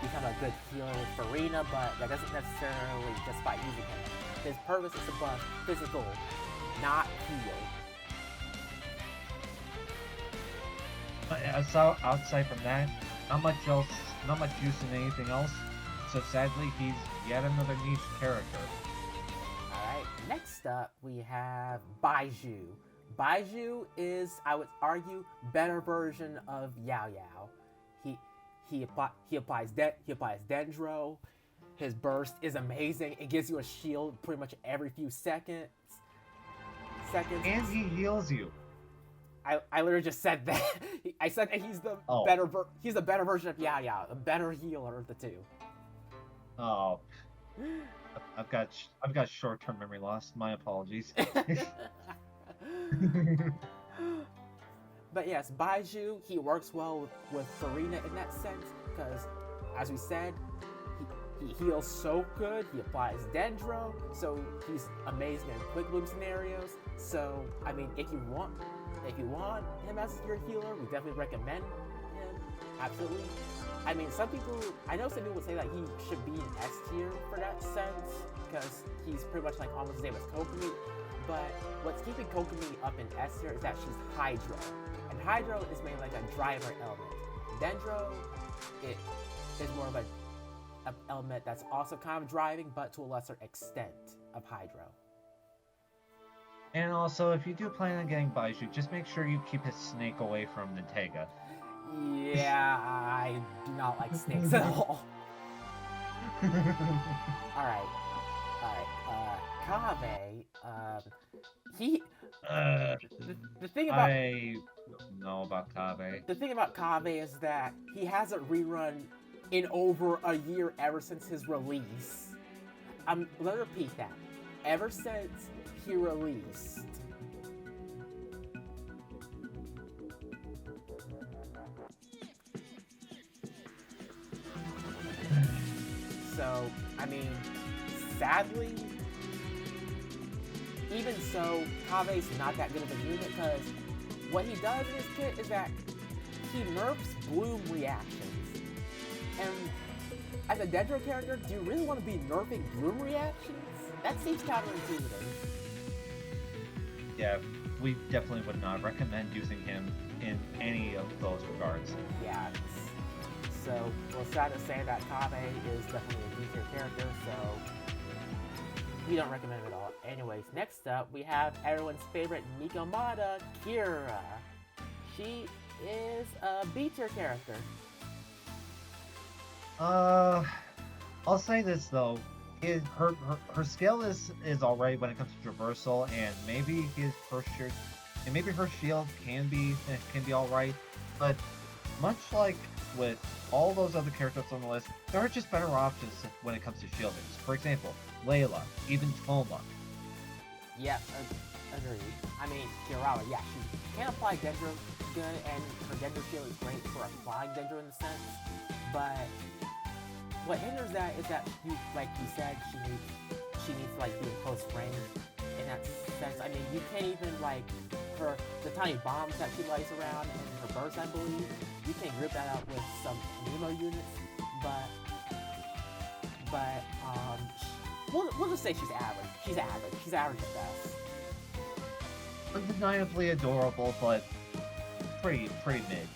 become a good healer with Farina, but that doesn't necessarily just by using him. His purpose is to buff physical, not heal. So outside from that, not much use in anything else. So sadly, he's yet another niche character. Alright, next up we have Baiju. Baiju is, I would argue, better version of Yao Yao. He applies Dendro. His burst is amazing. It gives you a shield pretty much every few seconds. And he heals you. I literally just said that. I said that he's the he's the better version of Yao Yao, a better healer of the two. Oh, I've got short-term memory loss. My apologies. But yes, Baiju, he works well with Farina in that sense, because, as we said, he heals so good, he applies Dendro, so he's amazing in quick bloom scenarios. So, I mean, if you want him as your healer, we definitely recommend him, absolutely. I mean, I know some people would say that he should be in S tier for that sense, because he's pretty much like almost the same as Kokomi, but what's keeping Kokomi up in S tier is that she's Hydro, and Hydro is mainly like a driver element. Dendro, it is more of an element that's also kind of driving, but to a lesser extent of Hydro. And also, if you do plan on getting Baiju, just make sure you keep his snake away from Nintega. Yeah, I do not like snakes at all. Alright, Kave, he, the thing about, I don't know about Kave. the thing about Kave is that he hasn't rerun in over a year ever since his release. Let me repeat that. Ever since he released. So, I mean, sadly, even so, Kave's not that good of a unit because what he does in his kit is that he nerfs bloom reactions. And as a Dendro character, do you really want to be nerfing bloom reactions? That seems counterintuitive. Yeah, we definitely would not recommend using him in any of those regards. Yeah. So we'll try to say that Kave is definitely a D-tier character, so we don't recommend him at all. Anyways, next up we have everyone's favorite Mikomata, Kira. She is a B-tier character. I'll say this though. Her skill is alright when it comes to traversal, and maybe her shield can be alright, but much like with all those other characters on the list, there are just better options when it comes to shielders. For example, Layla, even Toma. Yeah, agreed. I mean, Kirawa, yeah, she can apply Dendro good, and her Dendro shield is great for applying Dendro in the sense, but what hinders that is that, like you said, she needs to like be in close range in that sense. I mean, you can't even like the tiny bombs that she lays around in her burst, I believe. You can group that out with some Nemo units, but we'll just say she's average. She's average. She's average at best. Undeniably adorable, but pretty mid.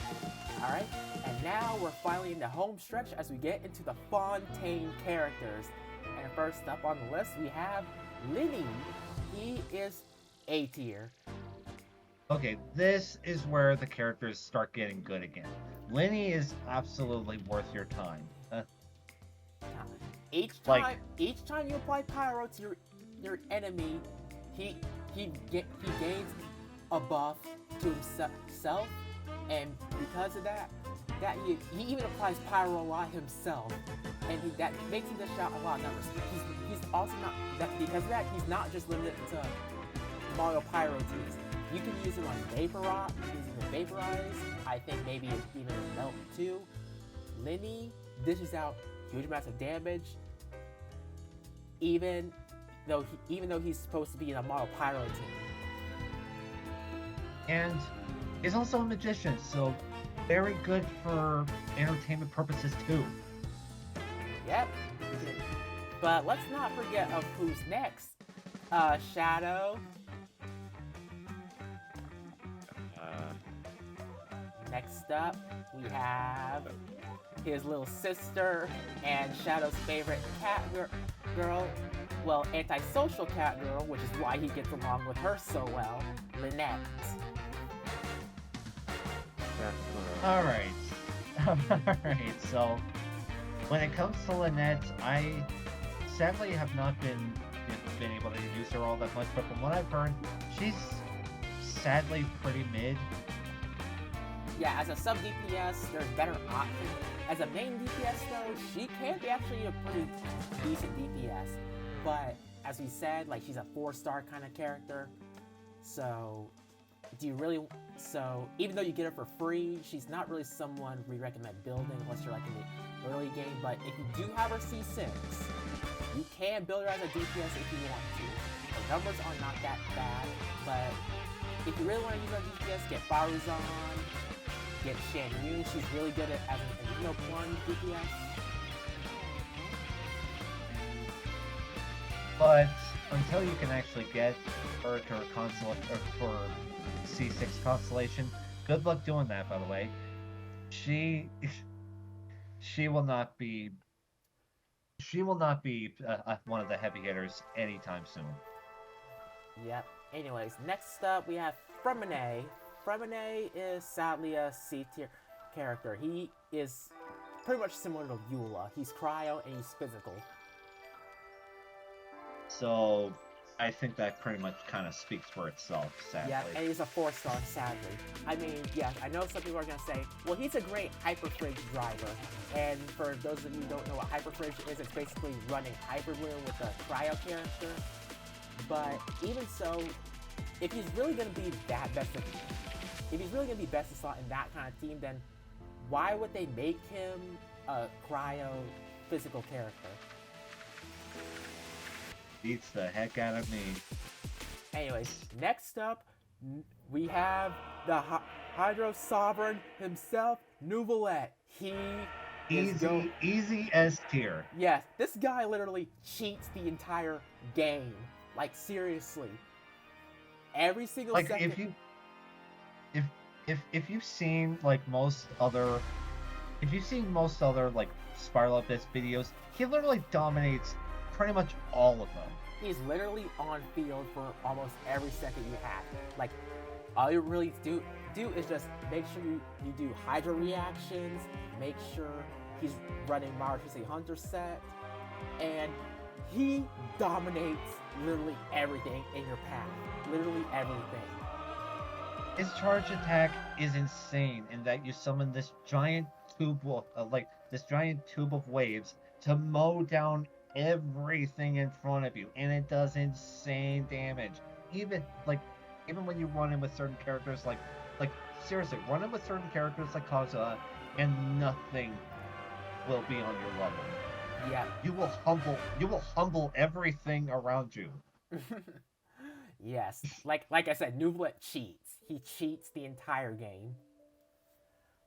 All right. And now we're finally in the home stretch as we get into the Fontaine characters. And first up on the list, we have Linny. He is A tier. Okay, this is where the characters start getting good again. Linny is absolutely worth your time. Each time you apply pyro to your enemy, he gains a buff to himself, and because of that he even applies pyro a lot himself, and that makes him dish out a lot of numbers. He's also not that because of that he's not just limited to Mario Pyro teams. You can use him on Vapor Rock, using the Vaporize. I think maybe even Melt too. Linny dishes out huge amounts of damage, even though he's supposed to be in a Mario Pyro team. And he's also a magician, so very good for entertainment purposes too. Yep. But let's not forget of who's next. Shadow. Next up, we have his little sister and Shadow's favorite cat girl. Well, antisocial cat girl, which is why he gets along with her so well, Lynette. Alright. Alright, so when it comes to Lynette, I sadly have not been able to use her all that much, but from what I've heard, she's sadly pretty mid. Yeah, as a sub DPS, there's better options. As a main DPS though, she can be actually a pretty decent DPS. But as we said, like she's a 4-star kind of character. So even though you get her for free, she's not really someone we recommend building unless you're like in the early game. But if you do have her C6, you can build her as a DPS if you want to. Her numbers are not that bad, but if you really want to use her DPS, get Faruzan, get Shan Yu. She's really good as an one DPS. But until you can actually get her to her for C6 constellation, good luck doing that. By the way, she will not be one of the heavy hitters anytime soon. Yep. Anyways, next up we have Fremine. Fremine is sadly a C tier character. He is pretty much similar to Eula. He's cryo and he's physical. So I think that pretty much kind of speaks for itself, sadly. Yeah, and he's a 4-star, sadly. I mean, yes, I know some people are going to say, well, he's a great Hyperfridge driver. And for those of you who don't know what Hyperfridge is, it's basically running Hyperloom with a cryo character. But even so, if he's really going to be that best of, if he's really going to be best of slot in that kind of team, then why would they make him a cryo physical character? Beats the heck out of me. Anyways, next up, we have the Hydro Sovereign himself, Nuvolette. He Easy S tier. Yes, this guy literally cheats the entire game. Like, seriously. Every single Like, second. if you've seen like most other like Spiral Abyss videos, he literally dominates pretty much all of them. He's literally on field for almost every second you have. Like, all you really do is just make sure you do Hydro reactions, make sure he's running Marchese Hunter set, and he dominates literally everything in your path. Literally everything. His charge attack is insane in that you summon this giant tube of waves to mow down everything in front of you, and it does insane damage. Even when you run in with certain characters like seriously, run in with certain characters like Kazuha, and nothing will be on your level. Yeah. You will humble everything around you. Yes. Like I said, Nuvolette cheats. He cheats the entire game.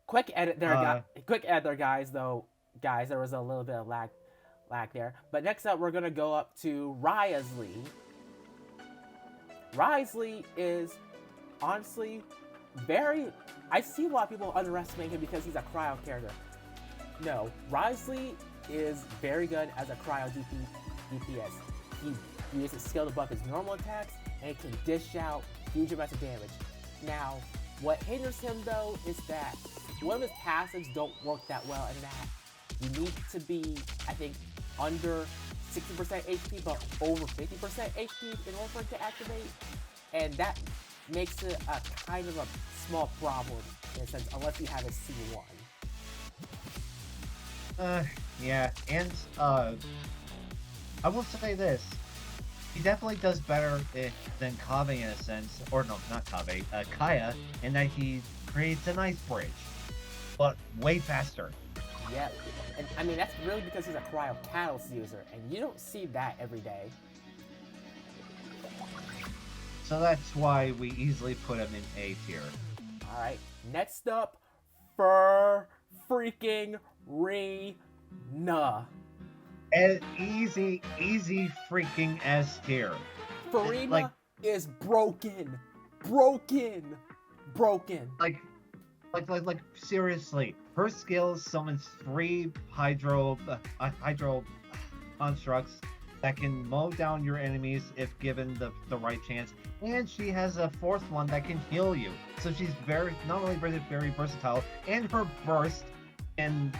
Quick edit there, guys. Though, guys, there was a little bit of lag there. But next up, we're gonna go up to Wriothesley. Wriothesley is honestly I see a lot of people underestimate him because he's a cryo character. No, Wriothesley is very good as a cryo DPS. He uses skill to buff his normal attacks, and he can dish out huge amounts of damage. Now, what hinders him though is that one of his passives don't work that well, and that you need to be, I think, under 60% HP but over 50% HP in order for it to activate, and that makes it a kind of a small problem in a sense, unless you have a C1. Yeah, and I will say this. He definitely does better than Kave in a sense, or no, not Kave, Kaya, in that he creates an ice bridge, but way faster. Yeah, and I mean that's really because he's a cryo catalyst user, and you don't see that every day. So that's why we easily put him in A tier. Alright, next up, for freaking Rena. An easy freaking S tier. Farina is broken. Like seriously, her skill summons 3 hydro constructs that can mow down your enemies if given the right chance, and she has a 4th one that can heal you. So she's not only very versatile, and her burst can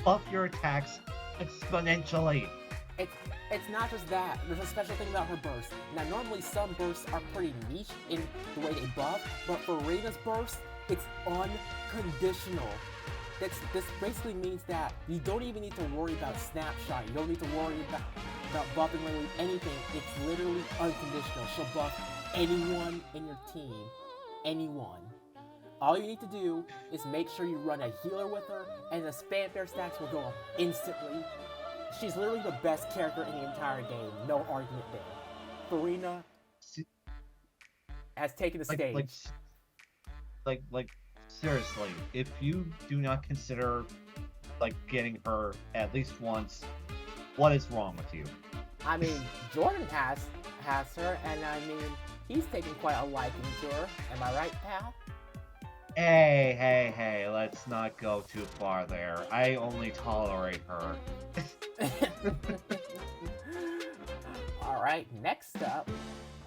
buff your attacks exponentially. It's not just that. There's a special thing about her burst. Now, normally some bursts are pretty niche in the way they buff, but for Rena's burst, it's unconditional. This basically means that you don't even need to worry about snapshot. You don't need to worry about buffing literally anything. It's literally unconditional. She'll buff anyone in your team. Anyone. All you need to do is make sure you run a healer with her, and the fanfare stacks will go up instantly. She's literally the best character in the entire game. No argument there. Farina has taken the stage. Like seriously, if you do not consider getting her at least once, what is wrong with you? I mean, Jordan has her, and I mean, he's taken quite a liking to her. Am I right, pal? Hey, let's not go too far there. I only tolerate her. Alright, next up,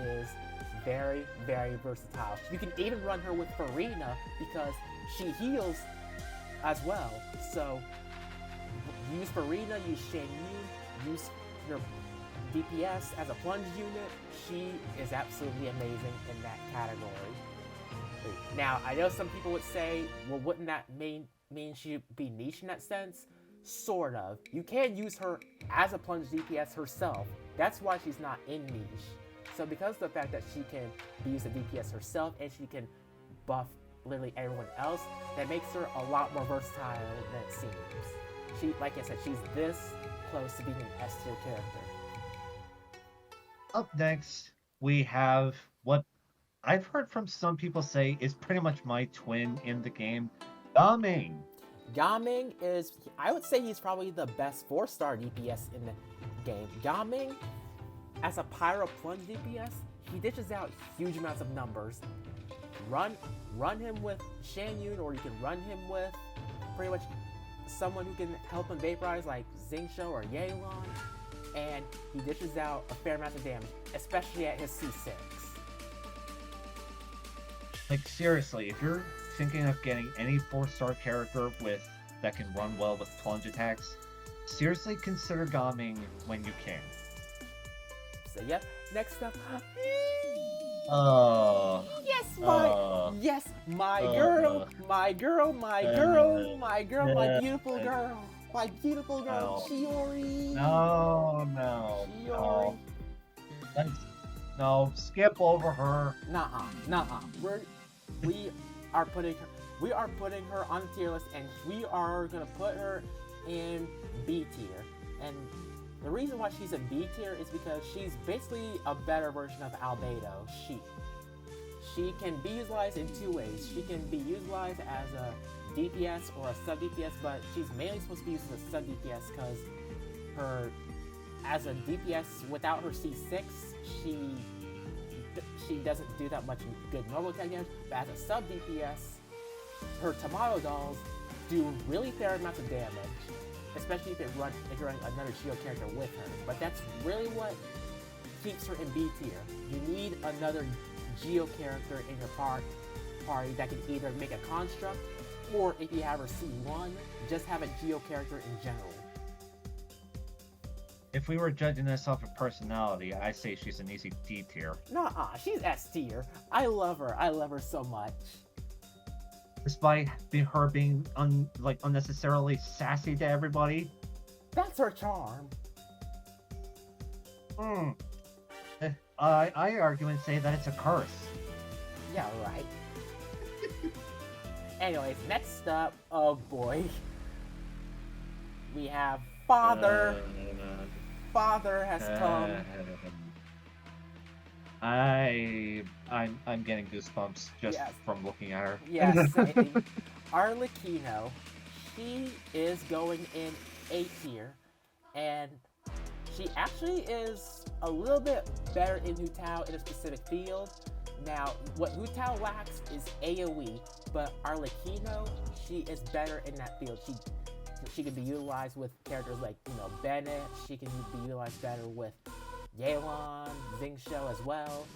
is very, very versatile. You can even run her with Farina because she heals as well. So use Farina, use Shan Yu, use your DPS as a plunge unit. She is absolutely amazing in that category. Now, I know some people would say, well, wouldn't that mean she'd be niche in that sense? Sort of. You can use her as a plunge DPS herself. That's why she's not in niche. So because of the fact that she can be used as a DPS herself and she can buff literally everyone else, that makes her a lot more versatile than it seems. She, like I said, she's this close to being an S tier character. Up next, we have what I've heard from some people say is pretty much my twin in the game, Gaming. Gaming is, I would say he's probably the best 4-star DPS in the game. Gaming, as a Pyro Plunge DPS, he dishes out huge amounts of numbers. Run him with Shan Yun, or you can run him with pretty much someone who can help him vaporize like Xingqiu or Yelan, and he dishes out a fair amount of damage, especially at his C6. Like seriously, if you're thinking of getting any 4-star character that can run well with plunge attacks, seriously consider Gaming when you can. So yep, next up. My girl, my beautiful girl, Shiori. No, skip over her. Nuh-uh. We are putting her on the tier list, and we are gonna put her in B tier. And the reason why she's in B tier is because she's basically a better version of Albedo. She can be utilized in two ways. She can be utilized as a DPS or a sub DPS, but she's mainly supposed to be used as a sub DPS because as a DPS without her C6, she doesn't do that much good normal attack damage. But as a sub DPS, her Tomato dolls do really fair amounts of damage, especially if you're running another Geo character with her. But that's really what keeps her in B tier. You need another Geo character in your party that can either make a construct, or if you have her C1, just have a Geo character in general. If we were judging this off of personality, I say she's an easy D tier. Nuh-uh, she's S tier. I love her so much. Despite her being unnecessarily sassy to everybody. That's her charm. I argue and say that it's a curse. Yeah, right. Anyways, next up, oh boy. We have Father. Father has come. I'm getting goosebumps just from looking at her. Yes, Arlecchino. She is going in A tier, and she actually is a little bit better in Hu Tao in a specific field. Now, what Hu Tao lacks is AoE, but Arlecchino, she is better in that field. She can be utilized with characters like, Bennett. She can be utilized better with Yelan, Xingqiu as well.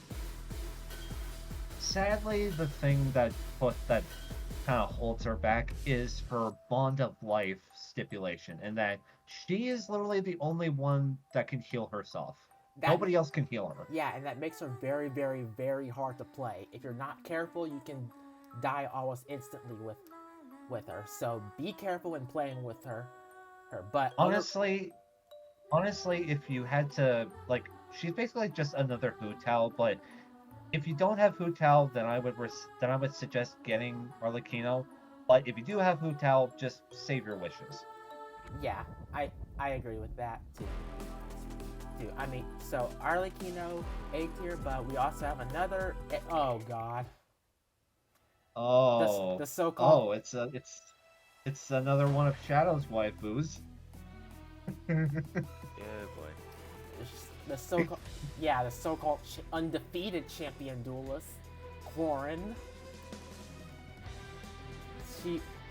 Sadly, the thing that kind of holds her back is her bond of life stipulation, and that she is literally the only one that can heal herself. Nobody else can heal her. Yeah, and that makes her very, very, very hard to play. If you're not careful, you can die almost instantly with her. So be careful when playing with her. But honestly, if you had to, she's basically just another Hu Tao, but if you don't have Hu Tao, then I would suggest getting Arlecchino. But if you do have Hu Tao, just save your wishes. Yeah, I agree with that too. I mean, so Arlecchino A tier, but we also have another. Oh God. Oh. The so-called. Oh, it's another one of Shadow's waifus. Yeah, boy. The so-called undefeated champion duelist, Quarren.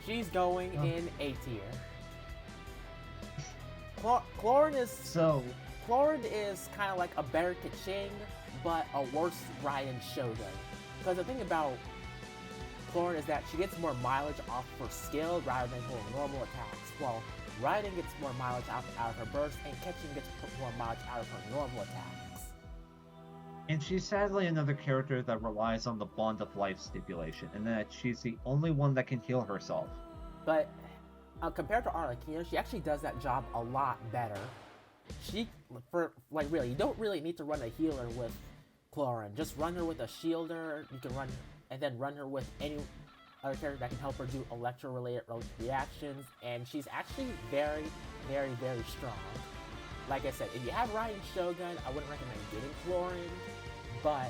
She's going in A tier. Quarren is kind of like a better Kaching, but a worse Raiden Shogun. Because the thing about Clorin is that she gets more mileage off her skill rather than her normal attacks, while Raiden gets more mileage out of her burst, and Ketchin gets more mileage out of her normal attacks. And she's sadly another character that relies on the Bond of Life stipulation, and that she's the only one that can heal herself. But compared to Arlecchino, she actually does that job a lot better. Really, you don't really need to run a healer with Clorin. Just run her with a shielder. You can run, and then run her with any other character that can help her do electro-related reactions, and she's actually very, very, very strong. Like I said, if you have Raiden Shogun, I wouldn't recommend getting Clorin, but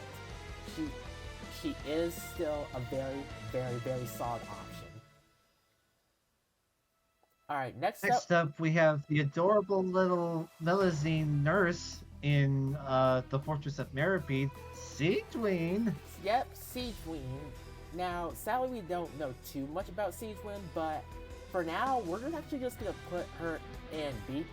she is still a very, very, very solid option. Alright, next up, we have the adorable little Melusine nurse in the Fortress of Meripede, Siegeween. Yep, Siegeween. Now, sadly, we don't know too much about Siegeween, but for now, we're actually just gonna put her in B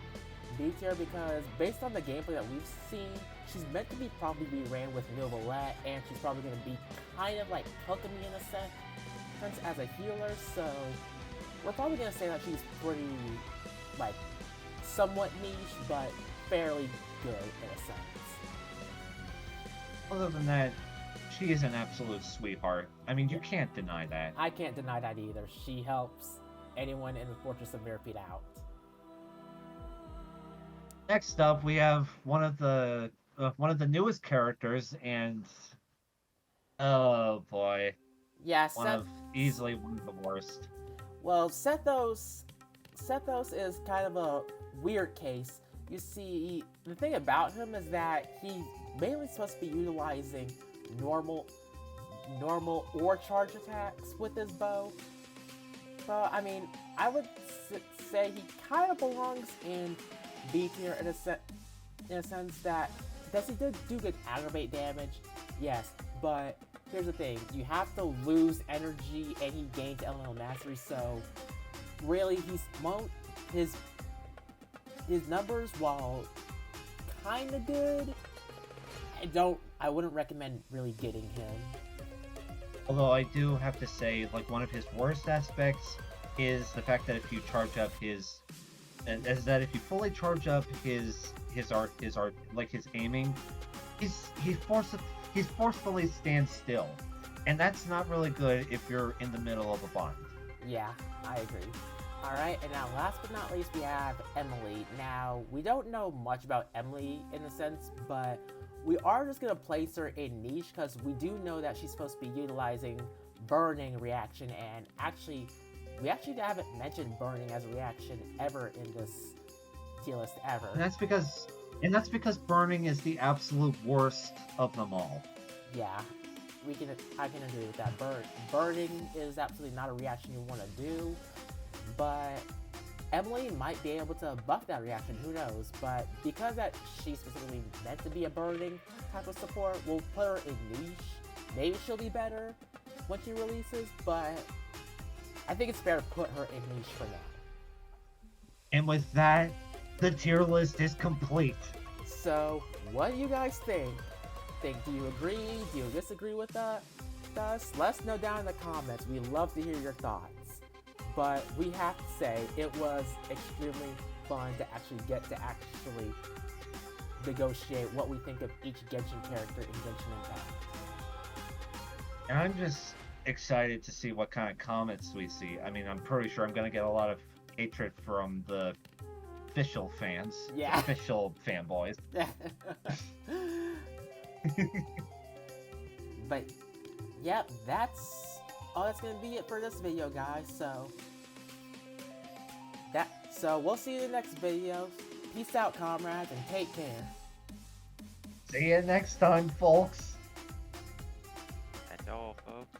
tier because based on the gameplay that we've seen, she's meant to be probably be ran with Novelette, and she's probably gonna be kind of like Kokomi in a sense as a healer, so we're probably gonna say that she's pretty, like, somewhat niche, but fairly good in a sense. Other than that, she is an absolute sweetheart. I mean, you can't deny that. I can't deny that either. She helps anyone in the Fortress of Meripede out. Next up, we have one of the newest characters, and oh boy, yeah, easily one of the worst. Well, Sethos is kind of a weird case. You see, the thing about him is that he's mainly supposed to be utilizing normal or charge attacks with his bow. So, I mean, I would say he kind of belongs in B tier in a sense that, does he do good aggravate damage? Yes, but here's the thing, you have to lose energy and he gains elemental mastery, so really his numbers, while kinda good, I wouldn't recommend really getting him. Although I do have to say, like, one of his worst aspects is the fact that if you charge up his fully charge up his art, like his aiming, he forcefully stands still, and that's not really good if you're in the middle of a bind. Yeah, I agree. Alright, and now last but not least we have Emily. Now, we don't know much about Emily in a sense, but we are just going to place her in niche because we do know that she's supposed to be utilizing burning reaction, and we actually haven't mentioned burning as a reaction ever in this tier list ever. And that's because burning is the absolute worst of them all. Yeah, I can agree with that. Burning is absolutely not a reaction you want to do, but Emily might be able to buff that reaction, who knows? But because that she's specifically meant to be a burning type of support, we'll put her in niche. Maybe she'll be better when she releases, but I think it's fair to put her in niche for now. And with that, the tier list is complete. So, what do you guys think? Do you agree? Do you disagree with us? Let us know down in the comments. We love to hear your thoughts. But we have to say, it was extremely fun to actually get to negotiate what we think of each Genshin character in Genshin Impact. And I'm just excited to see what kind of comments we see. I mean, I'm pretty sure I'm going to get a lot of hatred from the official fans. Yeah. Official fanboys. But, yep, that's gonna be it for this video, guys. So we'll see you in the next video. Peace out, comrades, and take care. See you next time, folks. That's all, folks.